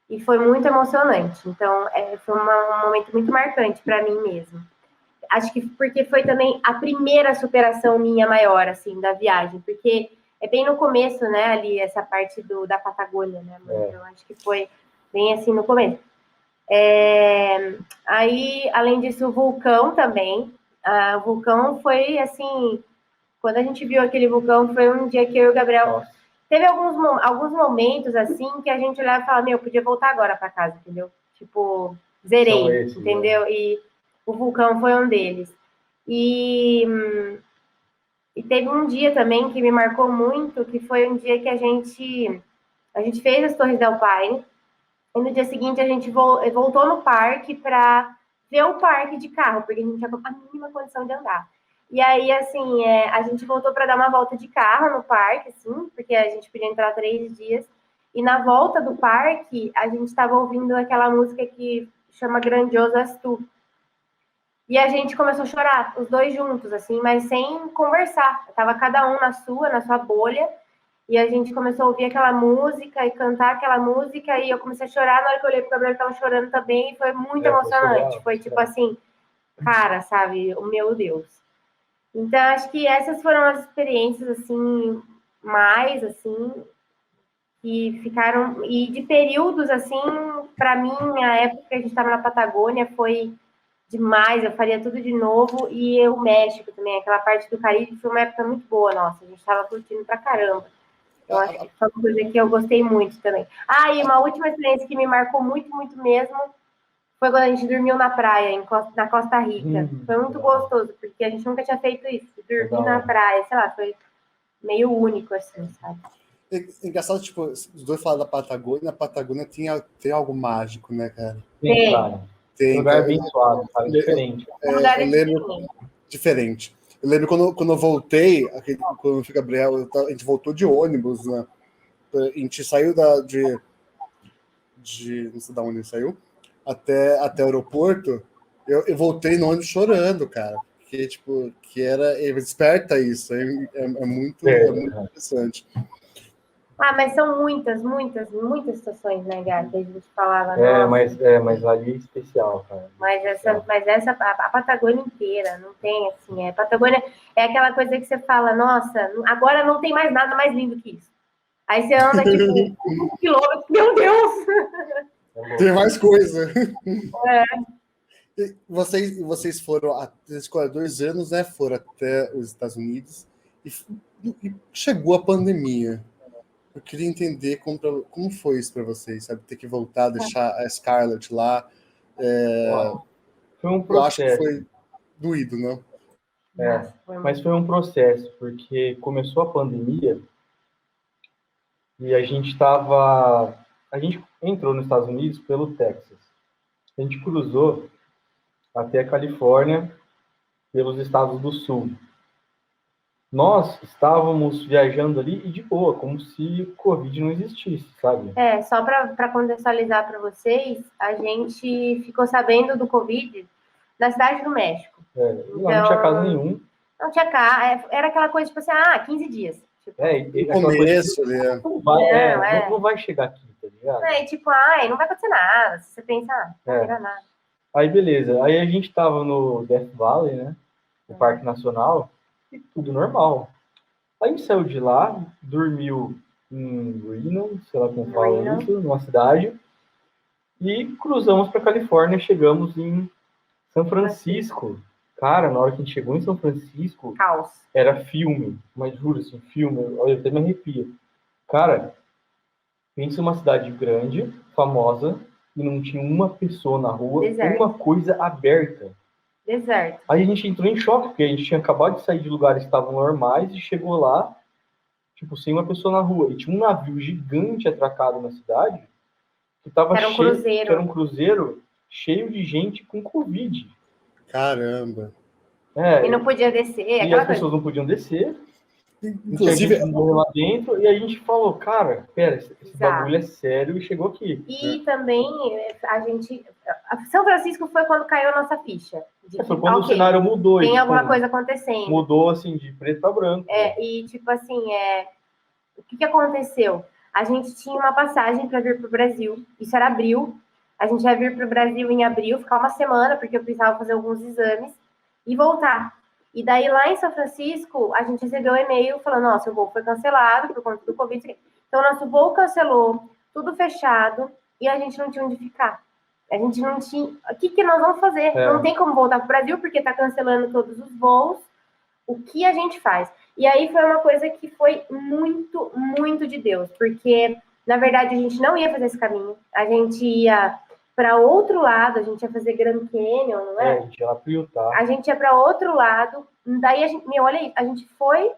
C: e foi muito emocionante. Então, foi um momento muito marcante para mim mesmo. Acho que porque foi também a primeira superação minha maior, assim, da viagem, porque é bem no começo, né, ali, essa parte da Patagônia, né, então acho que foi bem assim no começo. Aí, além disso, o vulcão também, o vulcão foi, assim, quando a gente viu aquele vulcão, foi um dia que eu e o Gabriel... Teve alguns momentos, assim, que a gente olhava e falava, meu, eu podia voltar agora para casa, entendeu? Tipo, zerei, entendeu? Né? E o vulcão foi um deles. E teve um dia também que me marcou muito, que foi um dia que a gente fez as Torres del Paine, e no dia seguinte a gente voltou no parque para ver o parque de carro, porque a gente tinha a mínima condição de andar. E aí, assim, a gente voltou para dar uma volta de carro no parque, assim, porque a gente podia entrar 3 dias. E na volta do parque, a gente estava ouvindo aquela música que chama Grandiosas Tu. E a gente começou a chorar, os dois juntos, assim, mas sem conversar. Tava cada um na sua bolha. E a gente começou a ouvir aquela música e cantar aquela música. E eu comecei a chorar. Na hora que eu olhei pro Gabriel, ele tava chorando também. E foi muito emocionante. Foi tipo assim, cara, sabe? O meu Deus. Então, acho que essas foram as experiências, assim, mais, assim, que ficaram... E de períodos, assim, para mim, a época que a gente estava na Patagônia foi demais, eu faria tudo de novo. E o México também, aquela parte do Caribe, foi uma época muito boa, nossa, a gente estava curtindo pra caramba. Eu acho que foi uma coisa que eu gostei muito também. E uma última experiência que me marcou muito, muito mesmo, foi quando a gente dormiu na praia, na Costa Rica. Foi muito gostoso, porque a gente nunca tinha feito isso. Dormir na praia, sei lá, foi meio único, assim, sabe?
A: Engraçado, tipo, os dois falaram da Patagônia, a Patagônia tem algo mágico, né, cara?
B: Tem, cara. Tem, um lugar abençoado, sabe? Diferente.
A: Eu lembro... Diferente. Eu lembro quando eu voltei, quando eu fui Gabriel, a gente voltou de ônibus, né? A gente saiu de não sei de onde ele saiu, até o aeroporto, eu voltei no ônibus chorando, cara. Porque, tipo, desperta isso. É muito interessante.
C: Mas são muitas situações, né, Gá, que a gente falava.
B: Mas ali é especial, cara.
C: A Patagônia inteira, não tem, assim, a Patagônia é aquela coisa que você fala, nossa, agora não tem mais nada mais lindo que isso. Aí você anda, tipo, 1 quilômetro, meu Deus!
A: Tem mais coisa. Vocês foram, escolheram 2 anos, né? Foram até os Estados Unidos e chegou a pandemia. Eu queria entender como foi isso para vocês, sabe? Ter que voltar, deixar a Scarlett lá.
B: Foi um processo.
A: Eu acho que foi doído, não?
B: Mas foi um processo, porque começou a pandemia e a gente entrou nos Estados Unidos pelo Texas. A gente cruzou até a Califórnia pelos estados do Sul. nós estávamos viajando ali e de boa, como se Covid não existisse, sabe?
C: Só para contextualizar para vocês, a gente ficou sabendo do Covid na Cidade do México.
B: Então, lá não tinha caso nenhum.
C: Não tinha caso, era aquela coisa tipo assim, 15 dias. Tipo,
A: no começo,
B: coisa, não vai chegar aqui, tá ligado?
C: Não vai acontecer nada. Se você pensa, não vai virar nada.
B: Aí, beleza. Aí a gente tava no Death Valley, né? No Parque Nacional, e tudo normal. Aí a gente saiu de lá, dormiu em Reno, sei lá como fala isso, numa cidade, e cruzamos para Califórnia, chegamos em São Francisco. Cara, na hora que a gente chegou em São Francisco,
C: caos.
B: Era filme, mas juro assim, filme, olha, até me arrepia. Cara, pensa em uma cidade grande, famosa, e não tinha uma pessoa na rua, uma coisa aberta.
C: Deserto.
B: Aí a gente entrou em choque, porque a gente tinha acabado de sair de lugares que estavam normais e chegou lá, tipo, sem uma pessoa na rua. E tinha um navio gigante atracado na cidade, que tava
C: era um cruzeiro.
B: Que era um cruzeiro cheio de gente com Covid.
A: Caramba.
C: E não podia descer.
B: E as pessoas não podiam descer. Inclusive, lá dentro, e a gente falou, cara, pera, esse bagulho é sério e chegou aqui.
C: E também São Francisco foi quando caiu a nossa ficha.
B: Foi quando o cenário mudou.
C: Tem alguma coisa acontecendo.
B: Mudou, assim, de preto para branco.
C: E tipo assim, o que aconteceu? A gente tinha uma passagem para vir para o Brasil. Isso era abril. A gente ia vir para o Brasil em abril, ficar uma semana, porque eu precisava fazer alguns exames e voltar. E daí, lá em São Francisco, a gente recebeu um e-mail falando, nossa, o voo foi cancelado por conta do Covid. Então, nosso voo cancelou, tudo fechado, e a gente não tinha onde ficar. A gente não tinha... O que nós vamos fazer? Não tem como voltar para o Brasil, porque está cancelando todos os voos. O que a gente faz? E aí foi uma coisa que foi muito, muito de Deus, porque, na verdade, a gente não ia fazer esse caminho. A gente ia para outro lado, a gente ia fazer Grand Canyon, não é?
B: A gente ia lá para Utah.
C: A gente ia para outro lado, daí a gente, olha aí, a gente foi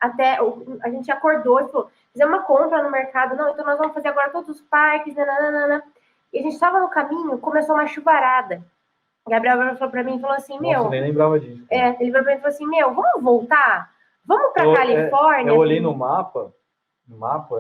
C: até, a gente acordou e falou, fizemos uma compra no mercado, não, então nós vamos fazer agora todos os parques, nananana. E a gente estava no caminho, começou uma chuvarada. Gabriel falou para mim e falou assim,
B: Nossa, eu nem lembrava disso.
C: Ele falou para mim e falou assim, vamos voltar? Vamos para Califórnia?
B: Eu olhei no mapa,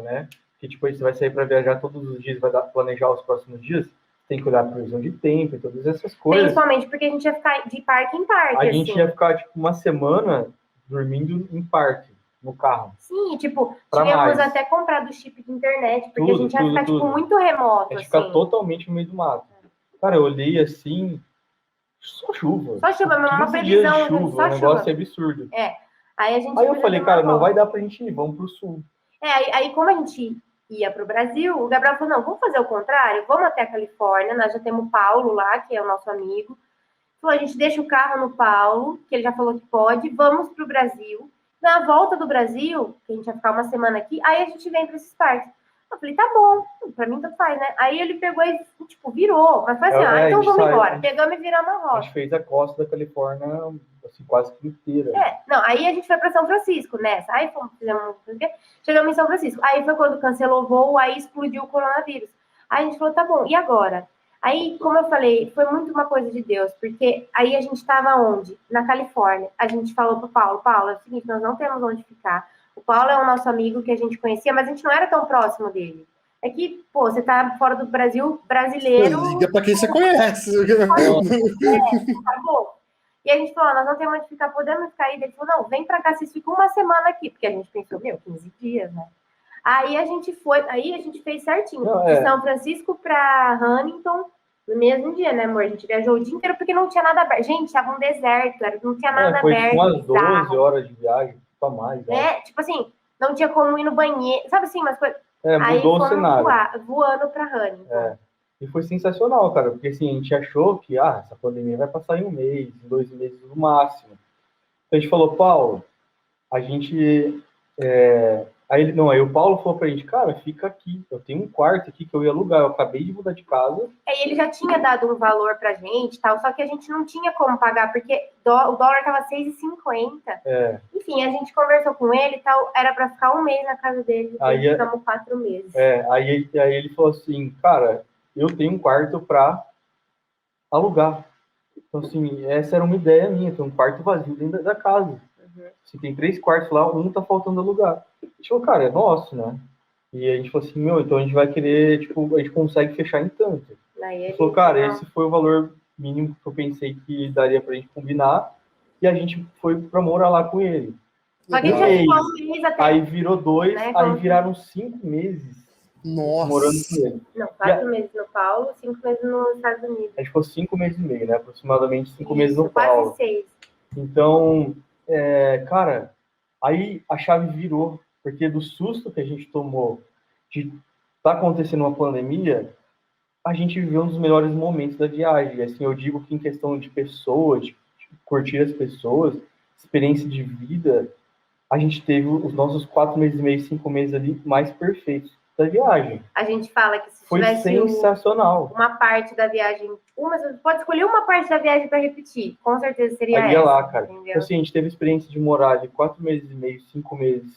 B: né, que tipo, você vai sair para viajar todos os dias, vai planejar os próximos dias, tem que olhar a previsão de tempo e todas essas coisas.
C: Principalmente porque a gente ia ficar de parque em parque.
B: A gente ia ficar, tipo, uma semana dormindo em parque, no carro.
C: Sim, tipo, tínhamos até comprado chip de internet, porque a gente ia ficar, tipo, muito remoto,
B: A gente ficar totalmente no meio do mato. Cara, eu olhei assim, só chuva.
C: Só chuva, mas uma previsão.
B: De chuva, só um negócio absurdo.
C: Aí
B: eu falei, cara, não vai dar pra gente ir, vamos pro sul.
C: Aí como a gente ia para o Brasil, o Gabriel falou, não, vamos fazer o contrário, vamos até a Califórnia, nós já temos o Paulo lá, que é o nosso amigo, falou, a gente deixa o carro no Paulo, que ele já falou que pode, vamos para o Brasil, na volta do Brasil, que a gente vai ficar uma semana aqui, aí a gente vem para esses parques. Eu falei, tá bom, pra mim tanto faz, né? Aí ele pegou e, tipo, virou, mas foi assim, então vamos embora. Pegamos e viramos a rota.
B: A gente fez a costa da Califórnia, assim, quase que inteira.
C: Não, aí a gente foi pra São Francisco, nessa. Aí chegamos em São Francisco. Aí foi quando cancelou o voo, aí explodiu o coronavírus. Aí a gente falou, tá bom, e agora? Aí, como eu falei, foi muito uma coisa de Deus, porque aí a gente tava onde? Na Califórnia. A gente falou pro Paulo, é o seguinte, nós não temos onde ficar. O Paulo é o nosso amigo que a gente conhecia, mas a gente não era tão próximo dele. É que, pô, você tá fora do Brasil, brasileiro...
A: Liga pra quem você conhece.
C: Acabou. E a gente falou, nós não temos onde ficar, podemos ficar aí? Ele falou, não, vem pra cá, vocês ficam uma semana aqui. Porque a gente pensou, 15 dias, né? Aí a gente fez certinho. De São Francisco pra Huntington, no mesmo dia, né, amor? A gente viajou o dia inteiro porque não tinha nada aberto. Gente, tava um deserto, não tinha nada aberto.
B: Foi umas 12 horas de viagem. Pra mais,
C: tipo assim, não tinha como ir no banheiro, sabe assim, umas coisas.
B: Mudou o cenário.
C: Voando pra Huntington.
B: E foi sensacional, cara, porque assim, a gente achou que essa pandemia vai passar em 1 mês, em 2 meses no máximo. Então a gente falou, Paulo, a gente. Aí o Paulo falou pra gente, cara, fica aqui, eu tenho um quarto aqui que eu ia alugar, eu acabei de mudar de casa.
C: Ele já tinha dado um valor pra gente e tal, só que a gente não tinha como pagar, porque o dólar tava 6,50. Enfim, a gente conversou com ele e tal, era pra ficar 1 mês na casa dele, aí ficamos 4 meses.
B: Aí ele falou assim, cara, eu tenho um quarto pra alugar. Então, assim, essa era uma ideia minha, ter um quarto vazio dentro da casa. Se tem 3 quartos lá, um tá faltando alugar. A gente falou, cara, é nosso, né? E a gente falou assim, então a gente vai querer, tipo, a gente consegue fechar em tanto. Ele falou, cara, esse foi o valor mínimo que eu pensei que daria pra gente combinar, e a gente foi pra morar lá com ele.
C: Só que já ficou um mês até.
B: Aí virou 2, né? Aí viraram 5 meses.
A: Nossa.
B: Morando com ele.
C: Não, 4 meses no Paulo, 5 meses nos Estados Unidos.
B: A gente ficou 5 meses e meio, né? Aproximadamente 5 meses no Paulo.
C: Quase 6.
B: Então, cara, aí a chave virou, porque do susto que a gente tomou de tá acontecendo uma pandemia, a gente viveu um dos melhores momentos da viagem. Assim, eu digo que em questão de pessoas, de curtir as pessoas, experiência de vida, a gente teve os nossos 4 meses e meio, 5 meses ali mais perfeitos da viagem.
C: A gente fala que se
B: foi
C: tivesse
B: sensacional.
C: Uma parte da viagem, pode escolher uma parte da viagem para repetir, com certeza seria
B: aí ia
C: essa.
B: Lá, cara. Então, assim, a gente teve a experiência de morar de 4 meses e meio, 5 meses,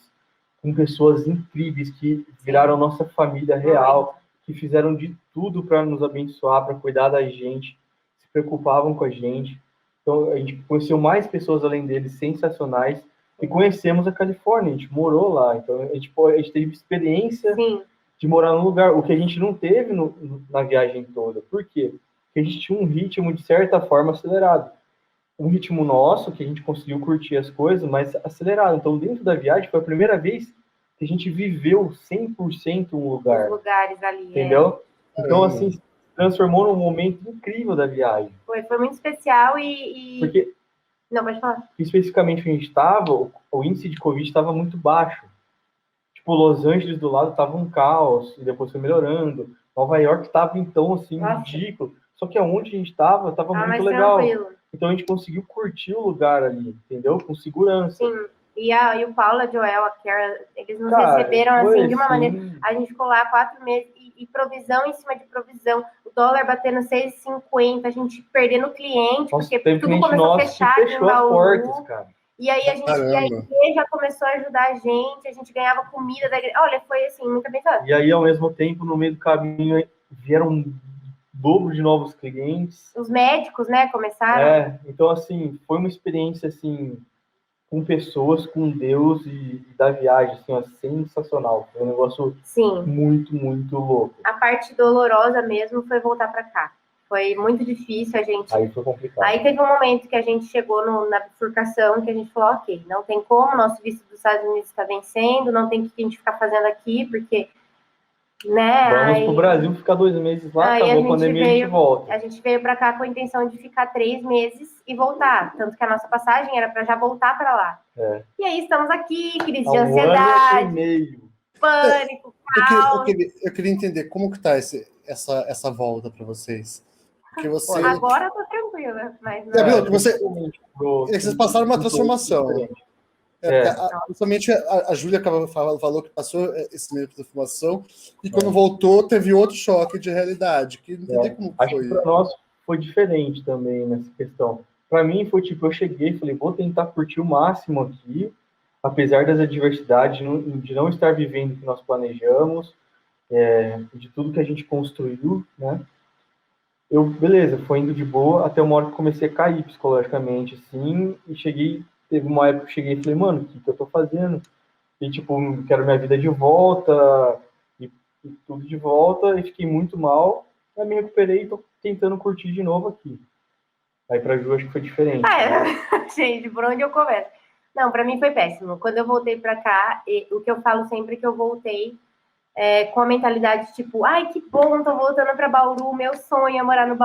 B: com pessoas incríveis que viraram nossa família real, que fizeram de tudo para nos abençoar, para cuidar da gente, se preocupavam com a gente. Então, a gente conheceu mais pessoas além deles, sensacionais, e conhecemos a Califórnia, a gente morou lá. Então, a gente teve experiência de morar num lugar, o que a gente não teve na viagem toda. Por quê? Porque a gente tinha um ritmo, de certa forma, acelerado. Um ritmo nosso, que a gente conseguiu curtir as coisas, mas acelerado. Então, dentro da viagem, foi a primeira vez que a gente viveu 100% um lugar.
C: Os lugares ali,
B: entendeu? Então, assim, se transformou num momento incrível da viagem.
C: Foi muito especial
B: Porque,
C: não, pode falar.
B: Especificamente onde a gente estava, o índice de Covid estava muito baixo. Tipo, Los Angeles do lado estava um caos, e depois foi melhorando. Nova York estava, então, assim, ridículo. Só que aonde a gente estava muito legal. Tranquilo. Então, a gente conseguiu curtir o lugar ali, entendeu? Com segurança.
C: Sim. E o Paulo, a Joel, a Kara, eles nos receberam, assim, de uma maneira... A gente ficou lá 4 meses, e provisão em cima de provisão. O dólar batendo 6,50, a gente perdendo cliente, porque tudo começou a fechar aqui em Bauru. Portas, cara. E aí a igreja começou a ajudar a gente ganhava comida da igreja. Olha, foi assim, muito abençoado.
B: E aí, ao mesmo tempo, no meio do caminho, vieram um dobro de novos clientes.
C: Os médicos, né, começaram.
B: Então, assim, foi uma experiência, assim, com pessoas, com Deus e da viagem, assim, ó, sensacional. Foi um negócio muito, muito louco.
C: A parte dolorosa mesmo foi voltar para cá. Foi muito difícil, a gente...
B: Aí foi complicado.
C: Aí teve um momento que a gente chegou na bifurcação, que a gente falou, ok, não tem como, nosso visto dos Estados Unidos está vencendo, não tem o que a gente ficar fazendo aqui, porque, né...
B: Vamos pro Brasil ficar 2 meses lá, acabou a pandemia, a gente volta.
C: A gente veio para cá com a intenção de ficar 3 meses e voltar, tanto que a nossa passagem era para já voltar para lá. E aí estamos aqui, crise de ansiedade,
B: 1 ano e meio.
C: Pânico, caos...
A: Eu queria entender como que tá essa volta para vocês. Porque você...
C: Agora eu tô tranquila, mas...
A: Vocês passaram uma transformação. Principalmente a Júlia falou que passou esse meio de transformação e quando voltou teve outro choque de realidade. Que não entendi como
B: Acho
A: foi.
B: Que para nós foi diferente também nessa questão. Para mim foi tipo, eu cheguei e falei, vou tentar curtir o máximo aqui, apesar das adversidades, de não estar vivendo o que nós planejamos, de tudo que a gente construiu, né? Beleza, foi indo de boa, até uma hora que comecei a cair psicologicamente, assim, e teve uma época que eu cheguei e falei, mano, o que eu tô fazendo? E, tipo, quero minha vida de volta, e tudo de volta, e fiquei muito mal, aí me recuperei e tô tentando curtir de novo aqui. Aí pra Ju, acho que foi diferente.
C: Gente, por onde eu começo? Não, pra mim foi péssimo. Quando eu voltei pra cá, o que eu falo sempre é que eu voltei com a mentalidade tipo, ai, que bom, tô voltando para Bauru, meu sonho é morar em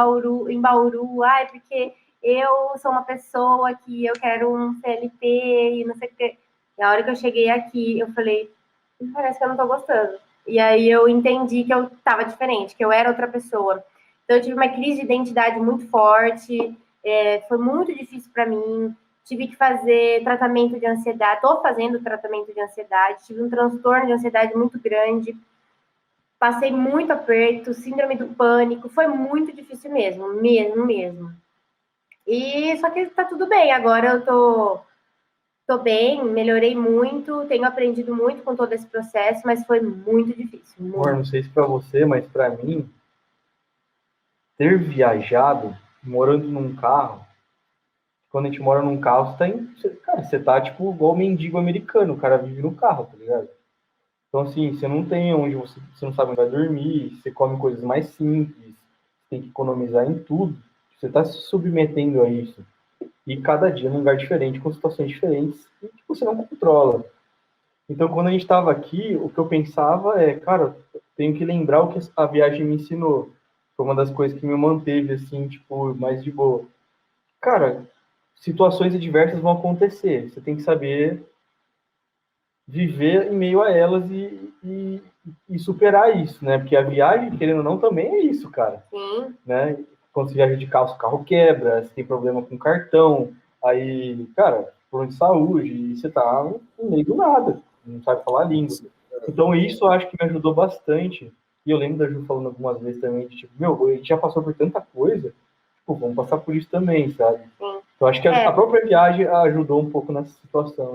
C: Bauru, ai, porque eu sou uma pessoa que eu quero um CLT e não sei o que. E a hora que eu cheguei aqui, eu falei, parece que eu não tô gostando. E aí eu entendi que eu tava diferente, que eu era outra pessoa. Então eu tive uma crise de identidade muito forte, foi muito difícil para mim. Tive que fazer tratamento de ansiedade, estou fazendo tratamento de ansiedade, tive um transtorno de ansiedade muito grande, passei muito aperto, síndrome do pânico, foi muito difícil mesmo. E só que tá tudo bem, agora eu tô bem, melhorei muito, tenho aprendido muito com todo esse processo, mas foi muito difícil.
B: Amor, não sei se para você, mas para mim, ter viajado, morando num carro, quando a gente mora num carro, você tá tipo igual mendigo americano, o cara vive no carro, tá ligado? Então, assim, você não tem você não sabe onde vai dormir, você come coisas mais simples, tem que economizar em tudo, você tá se submetendo a isso. E cada dia num lugar diferente, com situações diferentes, e que você não controla. Então, quando a gente estava aqui, o que eu pensava é, cara, tenho que lembrar o que a viagem me ensinou. Foi uma das coisas que me manteve, assim, tipo, mais de boa. Cara, situações adversas vão acontecer. Você tem que saber viver em meio a elas e superar isso, né? Porque a viagem, querendo ou não, também é isso, cara.
C: Sim.
B: Né? Quando você viaja de carro, o carro quebra, você tem problema com cartão, aí, cara, problema de saúde, e você tá no meio do nada, não sabe falar a língua. Então, isso eu acho que me ajudou bastante. E eu lembro da Ju falando algumas vezes também, de, tipo, meu, a gente já passou por tanta coisa, tipo, vamos passar por isso também, sabe?
C: Sim.
B: Então, acho que a própria viagem ajudou um pouco nessa situação.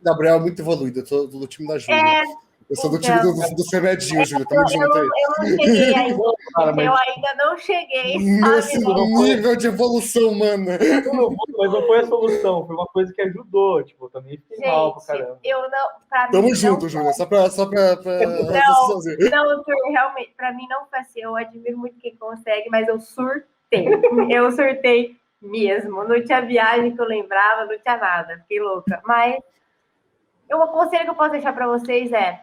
A: Gabriel é muito evoluído, eu tô do time da Júlia. Eu sou do time dos remedinhos, Júlia. Tamo junto aí.
C: Eu não cheguei ainda. Eu ainda não cheguei.
A: Nesse nível de evolução, mano.
B: Mas não foi a solução, foi uma coisa que ajudou. Tipo, eu também fiquei mal pra caramba.
A: Tamo junto, Júlia. Só pra
C: não, realmente, pra mim não foi assim. Eu admiro muito quem consegue, mas eu surtei. Eu surtei mesmo. Não tinha viagem que eu lembrava, não tinha nada. Fiquei louca. Mas o conselho que eu posso deixar pra vocês é: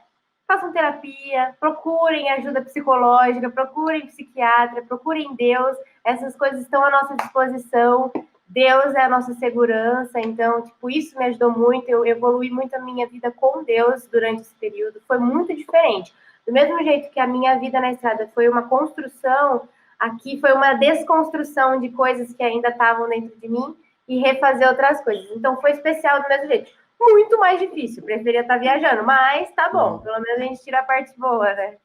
C: façam terapia, procurem ajuda psicológica, procurem psiquiatra, procurem Deus. Essas coisas estão à nossa disposição. Deus é a nossa segurança. Então, tipo, isso me ajudou muito. Eu evolui muito a minha vida com Deus durante esse período. Foi muito diferente. Do mesmo jeito que a minha vida na estrada foi uma construção, aqui foi uma desconstrução de coisas que ainda estavam dentro de mim e refazer outras coisas. Então, foi especial do mesmo jeito. Muito mais difícil, preferia estar viajando, mas tá bom, pelo menos a gente tira a parte boa, né?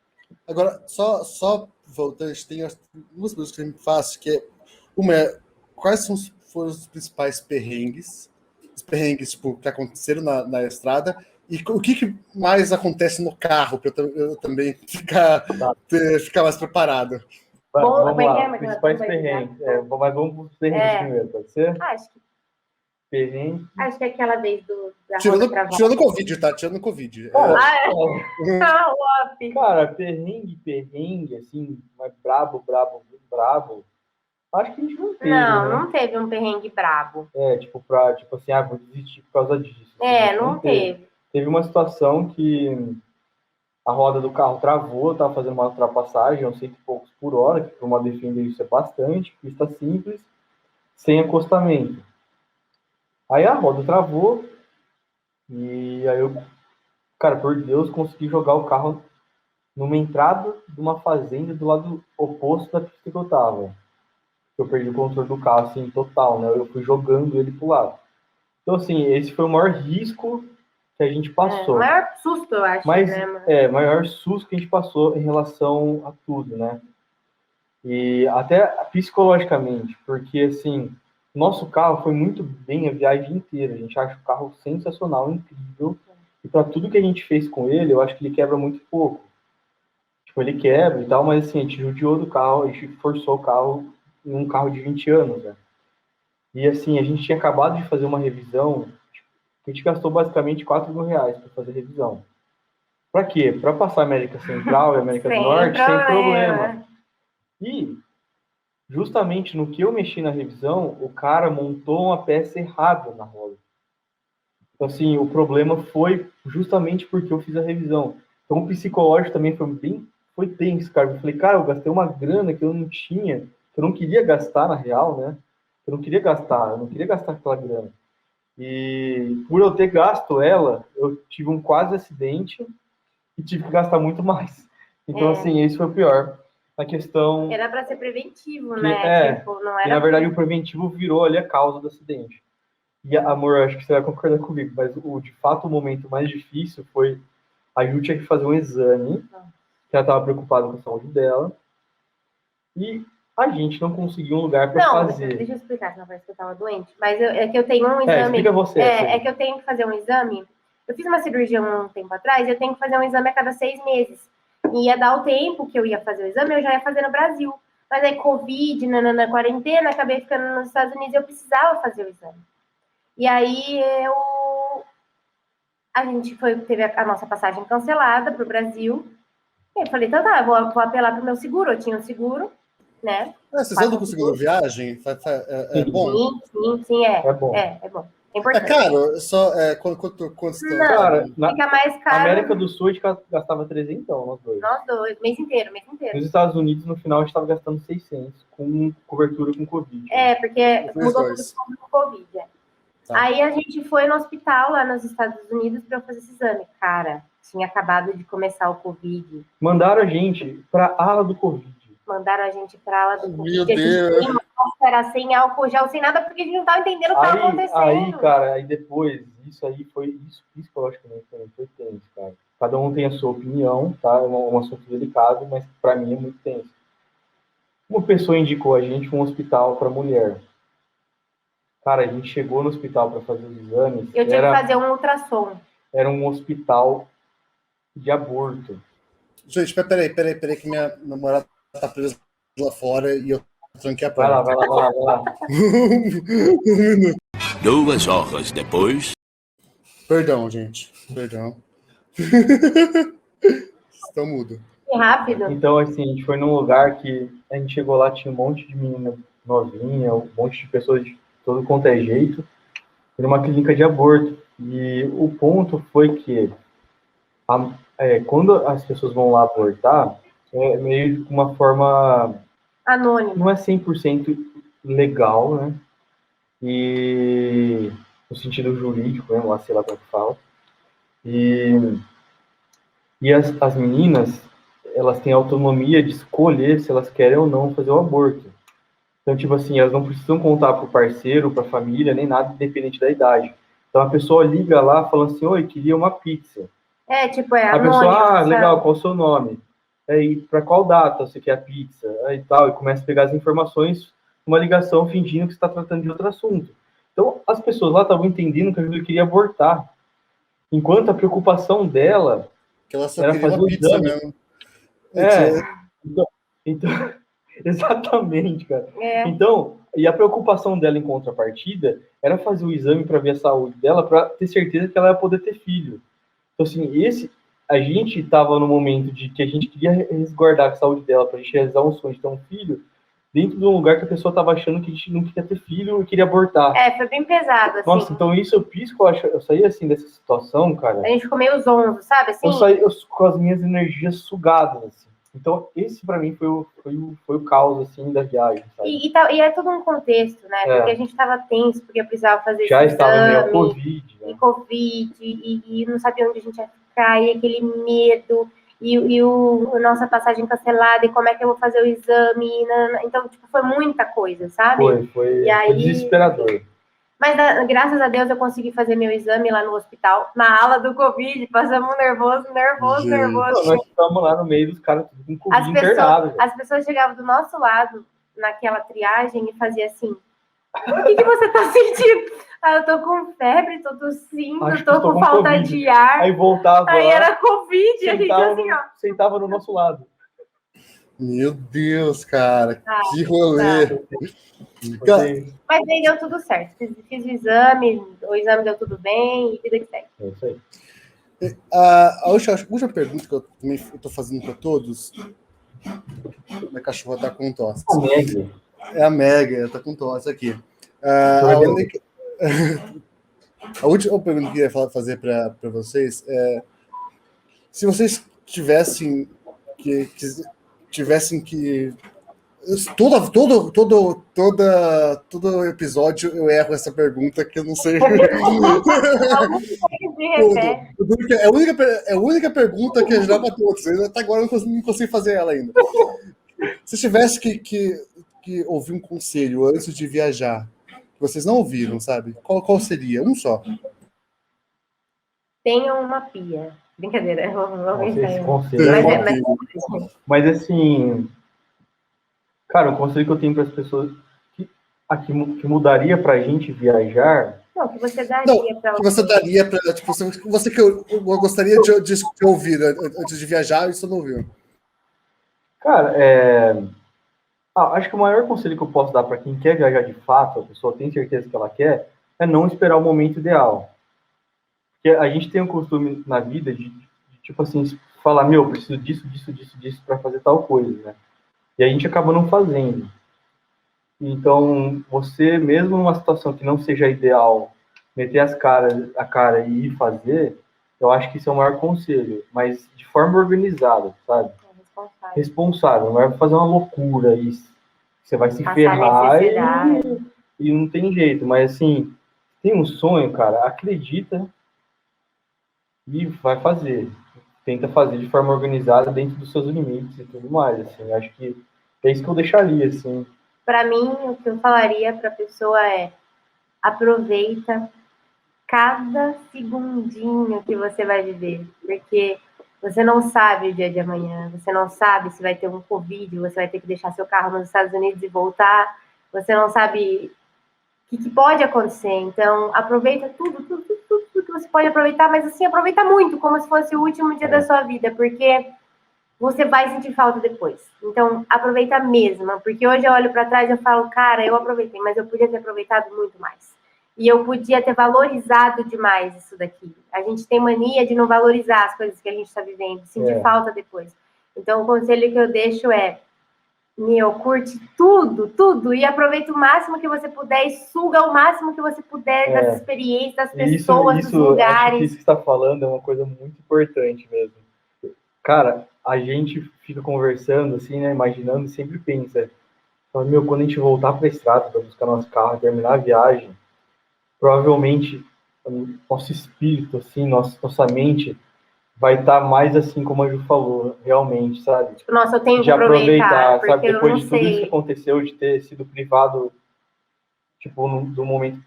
A: Agora, só voltando, tem duas coisas que eu sempre faço, que é, uma é, quais foram os principais perrengues, tipo, que aconteceram na estrada, e o que mais acontece no carro, para eu também ficar mais preparado.
B: Vamos lá, principais perrengues. Mas vamos para os perrengues primeiro, pode ser?
C: Acho que
B: perrengue.
C: Acho que é aquela vez da
A: tirando o Covid, tá? Tirando o Covid.
B: Cara, perrengue, assim, mas brabo. Acho que a gente não teve.
C: Não teve um perrengue brabo.
B: Tipo assim, vou desistir por causa disso.
C: Não teve.
B: Teve uma situação que a roda do carro travou, eu tava fazendo uma ultrapassagem, uns 100 e poucos por hora, que para uma Defender isso é bastante, pista simples, sem acostamento. Aí a roda travou e aí eu, cara, por Deus, consegui jogar o carro numa entrada de uma fazenda do lado oposto da pista que eu tava. Eu perdi o controle do carro, assim, total, né? Eu fui jogando ele pro lado. Então, assim, esse foi o maior risco que a gente passou.
C: Maior susto, eu acho,
B: né? Maior susto que a gente passou em relação a tudo, né? E até psicologicamente, porque, assim, nosso carro foi muito bem a viagem inteira. A gente acha o carro sensacional, incrível. E para tudo que a gente fez com ele, eu acho que ele quebra muito pouco. Tipo, ele quebra e tal, mas assim, a gente judiou do carro, a gente forçou o carro em um carro de 20 anos, né? E assim, a gente tinha acabado de fazer uma revisão, a gente gastou basicamente R$4.000 para fazer a revisão. Para quê? Para passar a América Central e América do Norte sem problema. E justamente no que eu mexi na revisão, o cara montou uma peça errada na roda. Então, assim, o problema foi justamente porque eu fiz a revisão. Então, o psicológico também foi tenso, cara. Eu falei, cara, eu gastei uma grana que eu não tinha, que eu não queria gastar, na real, né? Eu não queria gastar aquela grana. E por eu ter gasto ela, eu tive um quase acidente e tive que gastar muito mais. Então, assim, esse foi o pior. A questão...
C: Era para ser preventivo, né?
B: Tipo, não era... E, na verdade, o preventivo virou ali a causa do acidente. E, amor, acho que você vai concordar comigo, mas de fato o momento mais difícil foi a Ju tinha que fazer um exame, que ela estava preocupada com a saúde dela, e a gente não conseguiu um lugar para fazer.
C: Deixa eu explicar, senão parece que eu estava doente. Mas é que eu tenho um exame...
B: explica você.
C: É que eu tenho que fazer um exame. Eu fiz uma cirurgia um tempo atrás, eu tenho que fazer um exame a cada 6 meses. E ia dar o tempo que eu ia fazer o exame, eu já ia fazer no Brasil. Mas aí, Covid, na quarentena, acabei ficando nos Estados Unidos e eu precisava fazer o exame. E aí, a gente teve a nossa passagem cancelada para o Brasil. E eu falei, então tá, vou apelar para o meu seguro. Eu tinha um seguro, né?
A: Vocês andam com seguro viagem? É bom?
C: Sim,
B: É bom.
C: É bom. É importante.
A: Caro? Só, quanto estão?
C: Não,
B: cara,
C: fica mais caro.
B: Na América do Sul, a gente gastava 300, nós dois.
C: Nós dois, mês inteiro.
B: Nos Estados Unidos, no final, a gente estava gastando 600, com cobertura com Covid.
C: Porque mudou tudo com Covid.
A: Tá.
C: Aí a gente foi no hospital lá nos Estados Unidos para eu fazer esse exame. Cara, tinha acabado de começar o Covid.
B: Mandaram a gente para a ala do Covid.
A: Meu Deus.
C: Era sem álcool gel, sem nada, porque a gente não estava entendendo o que estava acontecendo.
B: Aí depois, isso psicologicamente também foi tenso, cara. Cada um tem a sua opinião, tá? É um assunto delicado, mas para mim é muito tenso. Uma pessoa indicou a gente um hospital para mulher. Cara, a gente chegou no hospital para fazer os exames.
C: Eu tinha que fazer um ultrassom.
B: Era um hospital de aborto.
A: Gente, peraí, que minha namorada tá presa lá fora e eu tranquei a porta.
B: Vai lá.
D: 2 horas depois.
A: Perdão, gente. Perdão. Estão mudo.
C: Que rápido.
B: Então, assim, a gente foi num lugar que a gente chegou lá, tinha um monte de menina novinha, um monte de pessoas de todo quanto é jeito. Foi numa clínica de aborto. E o ponto foi que quando as pessoas vão lá abortar, é meio de uma forma...
C: anônima.
B: Não é 100% legal, né? E no sentido jurídico, né? Sei lá como que fala. E as meninas, elas têm autonomia de escolher se elas querem ou não fazer o aborto. Então, tipo assim, elas não precisam contar pro parceiro, pra família, nem nada, independente da idade. Então, a pessoa liga lá falando assim, oi, queria uma pizza.
C: A
B: anônimo, pessoa, legal, qual é o seu nome? E para qual data você quer a pizza? E tal, e começa a pegar as informações, uma ligação fingindo que está tratando de outro assunto. Então, as pessoas lá estavam entendendo que a Júlia queria abortar. Enquanto a preocupação dela
A: que ela só
B: era
A: queria
B: fazer
A: uma pizza mesmo.
B: Então, exatamente, cara. Então, e a preocupação dela em contrapartida era fazer o exame para ver a saúde dela, para ter certeza que ela ia poder ter filho. Então, assim, a gente estava no momento de que a gente queria resguardar a saúde dela para a gente realizar um sonho de ter um filho, dentro de um lugar que a pessoa estava achando que a gente não queria ter filho e queria abortar.
C: Foi bem pesado, assim.
B: Nossa, então isso eu saí assim dessa situação, cara.
C: A gente ficou meio zonzo, sabe? Assim?
B: Eu saí com as minhas energias sugadas, assim. Então, esse para mim foi o caos, assim, da viagem, sabe?
C: E é todo um contexto, né? Porque a gente estava tenso, porque eu precisava fazer
B: já
C: esse
B: estava
C: exame,
B: meio Covid, né?
C: E Covid, e não sabia onde a gente ia ficar, e aquele medo, e a nossa passagem cancelada, e como é que eu vou fazer o exame, então, tipo, foi muita coisa, sabe?
B: Foi
C: aí,
B: desesperador.
C: Mas, graças a Deus, eu consegui fazer meu exame lá no hospital, na ala do Covid, passamos nervoso.
B: Nós estávamos lá no meio dos caras com Covid internado.
C: As pessoas chegavam do nosso lado, naquela triagem, e faziam assim, o que você tá sentindo? Eu tô com febre, tô tossindo, tô com falta
B: COVID.
C: de ar.
B: Aí voltava
C: Aí
B: lá,
C: era Covid, a gente assim, ó.
B: Sentava no nosso lado.
A: Meu Deus, cara, que rolê.
C: Mas aí deu tudo certo. Fiz o exame deu tudo bem, e vida que segue.
B: É isso aí.
A: A última pergunta que eu também estou fazendo para todos. Minha cachorra está com tosse. É a Meg, está com tosse aqui. A última pergunta que eu ia fazer para vocês é: se vocês tivessem que todo episódio eu erro essa pergunta que eu não sei. É a única pergunta que é geral para todos. Até agora eu não consigo fazer ela ainda. Se tivesse que ouvir um conselho antes de viajar, que vocês não ouviram, sabe? Qual seria? Um só.
C: Tenham uma pia. Brincadeira.
B: Mas assim, cara, o conselho que eu tenho para as pessoas que mudaria para a gente viajar.
C: Não, que você daria para.
A: Que você daria para, tipo, você que eu gostaria de ouvir antes de viajar, isso não ouviu.
B: Cara, Acho que o maior conselho que eu posso dar para quem quer viajar de fato, a pessoa tem certeza que ela quer, é não esperar o momento ideal. Porque a gente tem um costume na vida de tipo assim, falar, meu, eu preciso disso para fazer tal coisa, né? E a gente acaba não fazendo. Então, você, mesmo numa situação que não seja ideal, meter a cara e ir fazer, eu acho que isso é o maior conselho. Mas de forma organizada, sabe? Responsável. Não vai fazer uma loucura e você vai se ferrar e não tem jeito. Mas, assim, tem um sonho, cara, acredita e vai fazer. Tenta fazer de forma organizada dentro dos seus limites e tudo mais, assim. Acho que é isso que eu deixaria, assim.
C: Para mim, o que eu falaria para a pessoa é: aproveita cada segundinho que você vai viver, porque você não sabe o dia de amanhã, você não sabe se vai ter um Covid, você vai ter que deixar seu carro nos Estados Unidos e voltar, você não sabe o que pode acontecer. Então, aproveita tudo que você pode aproveitar, mas assim, aproveita muito, como se fosse o último dia da sua vida, porque você vai sentir falta depois. Então, aproveita mesmo, porque hoje eu olho para trás e eu falo, cara, eu aproveitei, mas eu podia ter aproveitado muito mais. E eu podia ter valorizado demais isso daqui. A gente tem mania de não valorizar as coisas que a gente está vivendo, sentir falta depois. Então, o conselho que eu deixo é, curte tudo, e aproveita o máximo que você puder e suga o máximo que você puder das experiências, das pessoas, dos lugares.
B: Acho que isso que você está falando é uma coisa muito importante mesmo. Cara, a gente fica conversando, assim, né, imaginando, e sempre pensa, meu, quando a gente voltar para a estrada para buscar nosso carro, terminar a viagem, provavelmente nosso espírito, assim, nossa mente vai estar mais assim como a Ju falou, realmente, sabe?
C: Tipo, nossa, eu tenho que aproveitar,
B: sabe? Depois de tudo isso que aconteceu, de ter sido privado, tipo, do momento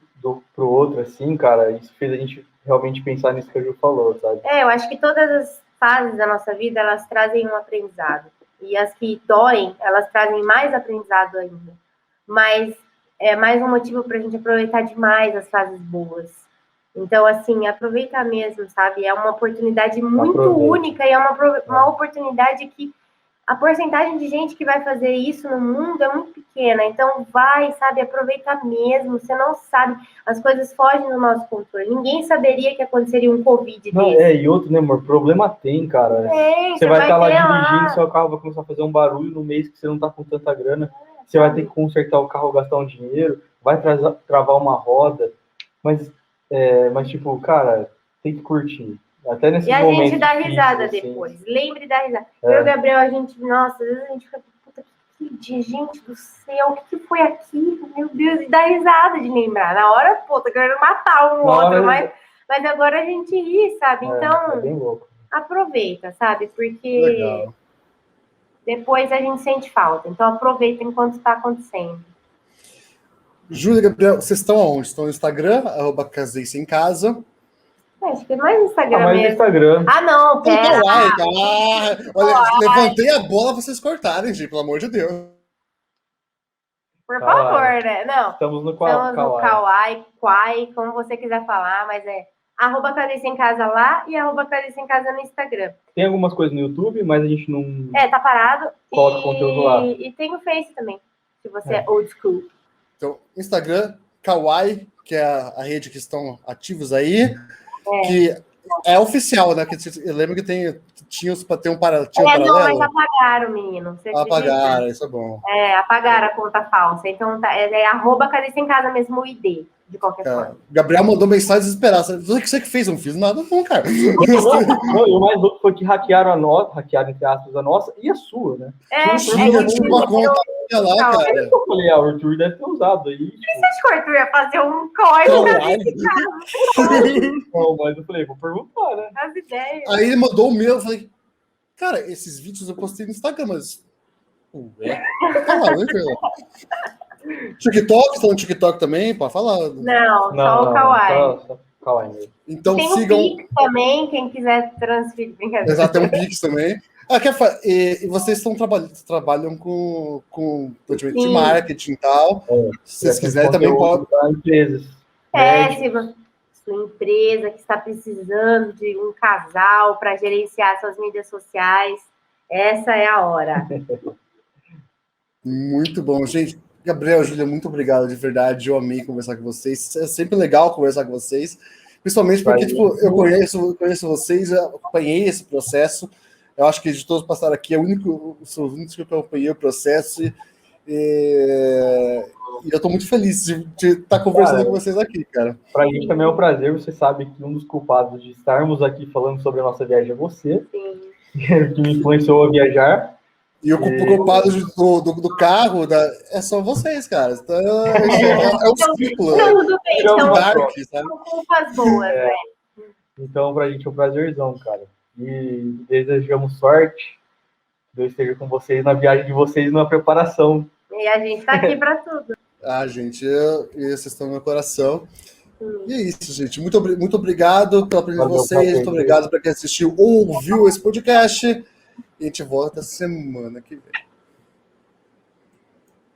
B: pro outro, assim, cara, isso fez a gente realmente pensar nisso que a Ju falou, sabe?
C: Eu acho que todas as fases da nossa vida, elas trazem um aprendizado. E as que doem, elas trazem mais aprendizado ainda. Mas é mais um motivo para a gente aproveitar demais as fases boas. Então, assim, aproveita mesmo, sabe? É uma oportunidade muito única e é uma oportunidade que a porcentagem de gente que vai fazer isso no mundo é muito pequena. Então, vai, sabe? Aproveita mesmo. Você não sabe. As coisas fogem do nosso controle. Ninguém saberia que aconteceria um Covid desse.
B: E outro, né, amor? Problema tem, cara. Você vai estar lá dirigindo, seu carro vai começar a fazer um barulho no mês que você não tá com tanta grana. Você vai ter que consertar o carro, gastar um dinheiro. Vai travar uma roda. Mas tipo, cara, tem que curtir. Até nesse momento.
C: E a gente dá risada depois. Lembre da risada. Eu e o Gabriel, a gente, nossa, às vezes a gente fica, puta, que dia, gente do céu, o que foi aquilo? Meu Deus, e dá risada de lembrar. Na hora, pô, tá querendo matar um outro, mas agora a gente ri, sabe? Então,
B: é bem louco.
C: Aproveita, sabe? Porque depois a gente sente falta. Então, aproveita enquanto está acontecendo.
A: Júlia e Gabriel, vocês estão aonde? Estão no Instagram, @casei-sem-casa.
C: Acho que é mais no Instagram
B: mais
C: mesmo.
B: Instagram.
C: Ah, não, pera.
A: Olha, levantei a bola pra vocês cortarem, gente, pelo amor de Deus.
C: Por favor, né? Não.
B: Estamos no
C: Kawaii, como você quiser falar, mas é @Casei Sem Casa lá e @Casei Sem Casa no Instagram.
B: Tem algumas coisas no YouTube, mas a gente não...
C: tá parado.
B: Coloca conteúdo lá.
C: E tem o Face também, se você é old school.
A: Então, Instagram, Kawaii, que é a rede que estão ativos aí, que é oficial, né? Que eu lembro que tinha para ter um paralelo.
C: Não, mas apagaram, menino.
A: Apagaram, isso é bom.
C: Apagaram a conta falsa. Então, é @Casei Sem Casa mesmo, o ID, de qualquer forma.
A: Gabriel mandou mensagem desesperada. Você que fez? Eu não fiz nada, não, cara.
B: Não, e o mais louco foi que hackearam entre aspas, a nossa e a sua, né?
A: Tinha uma conta lá, cara.
B: Eu falei, o Arthur deve ter usado aí.
C: Tipo... Você acha que o Arthur ia fazer um código?
B: Não, mas eu falei, vou perguntar, né?
C: As ideias.
A: Aí ele mandou o meu, eu falei, cara, esses vídeos eu postei no Instagram, mas... TikTok, estão no TikTok também, pode falar.
C: Não, só o Kawaii.
B: Só Kawaii mesmo.
A: Então
C: tem
A: sigam...
C: um Pix também, quem quiser transferir.
A: Exato, tem um Pix também. E vocês trabalham com de marketing e tal. Se vocês quiserem também podem.
B: Empresas.
C: Se sua empresa que está precisando de um casal para gerenciar suas mídias sociais, essa é a hora.
A: Muito bom, gente. Gabriel, Júlia, muito obrigado, de verdade. Eu amei conversar com vocês. É sempre legal conversar com vocês, principalmente porque tipo, eu conheço vocês, eu acompanhei esse processo. Eu acho que de todos passaram aqui, sou o único que acompanhei o processo. E eu estou muito feliz de estar conversando com vocês aqui, cara.
B: Para a gente também é um prazer. Você sabe que um dos culpados de estarmos aqui falando sobre a nossa viagem é você.
C: Sim.
B: Que me influenciou a viajar.
A: E o culpado do carro é só vocês, cara. Então, é um ciclo.
C: Tudo bem, então,
A: dark, sabe?
C: São culpas boas, né?
B: Então, pra gente é um prazerzão, cara. E desejamos sorte. Deus esteja com vocês na viagem de vocês na preparação.
C: E a gente tá aqui pra tudo.
A: Gente, vocês estão no meu coração. E é isso, gente. Muito obrigado pela presença de vocês. Muito obrigado para quem assistiu ou ouviu esse podcast. E a gente volta semana que vem.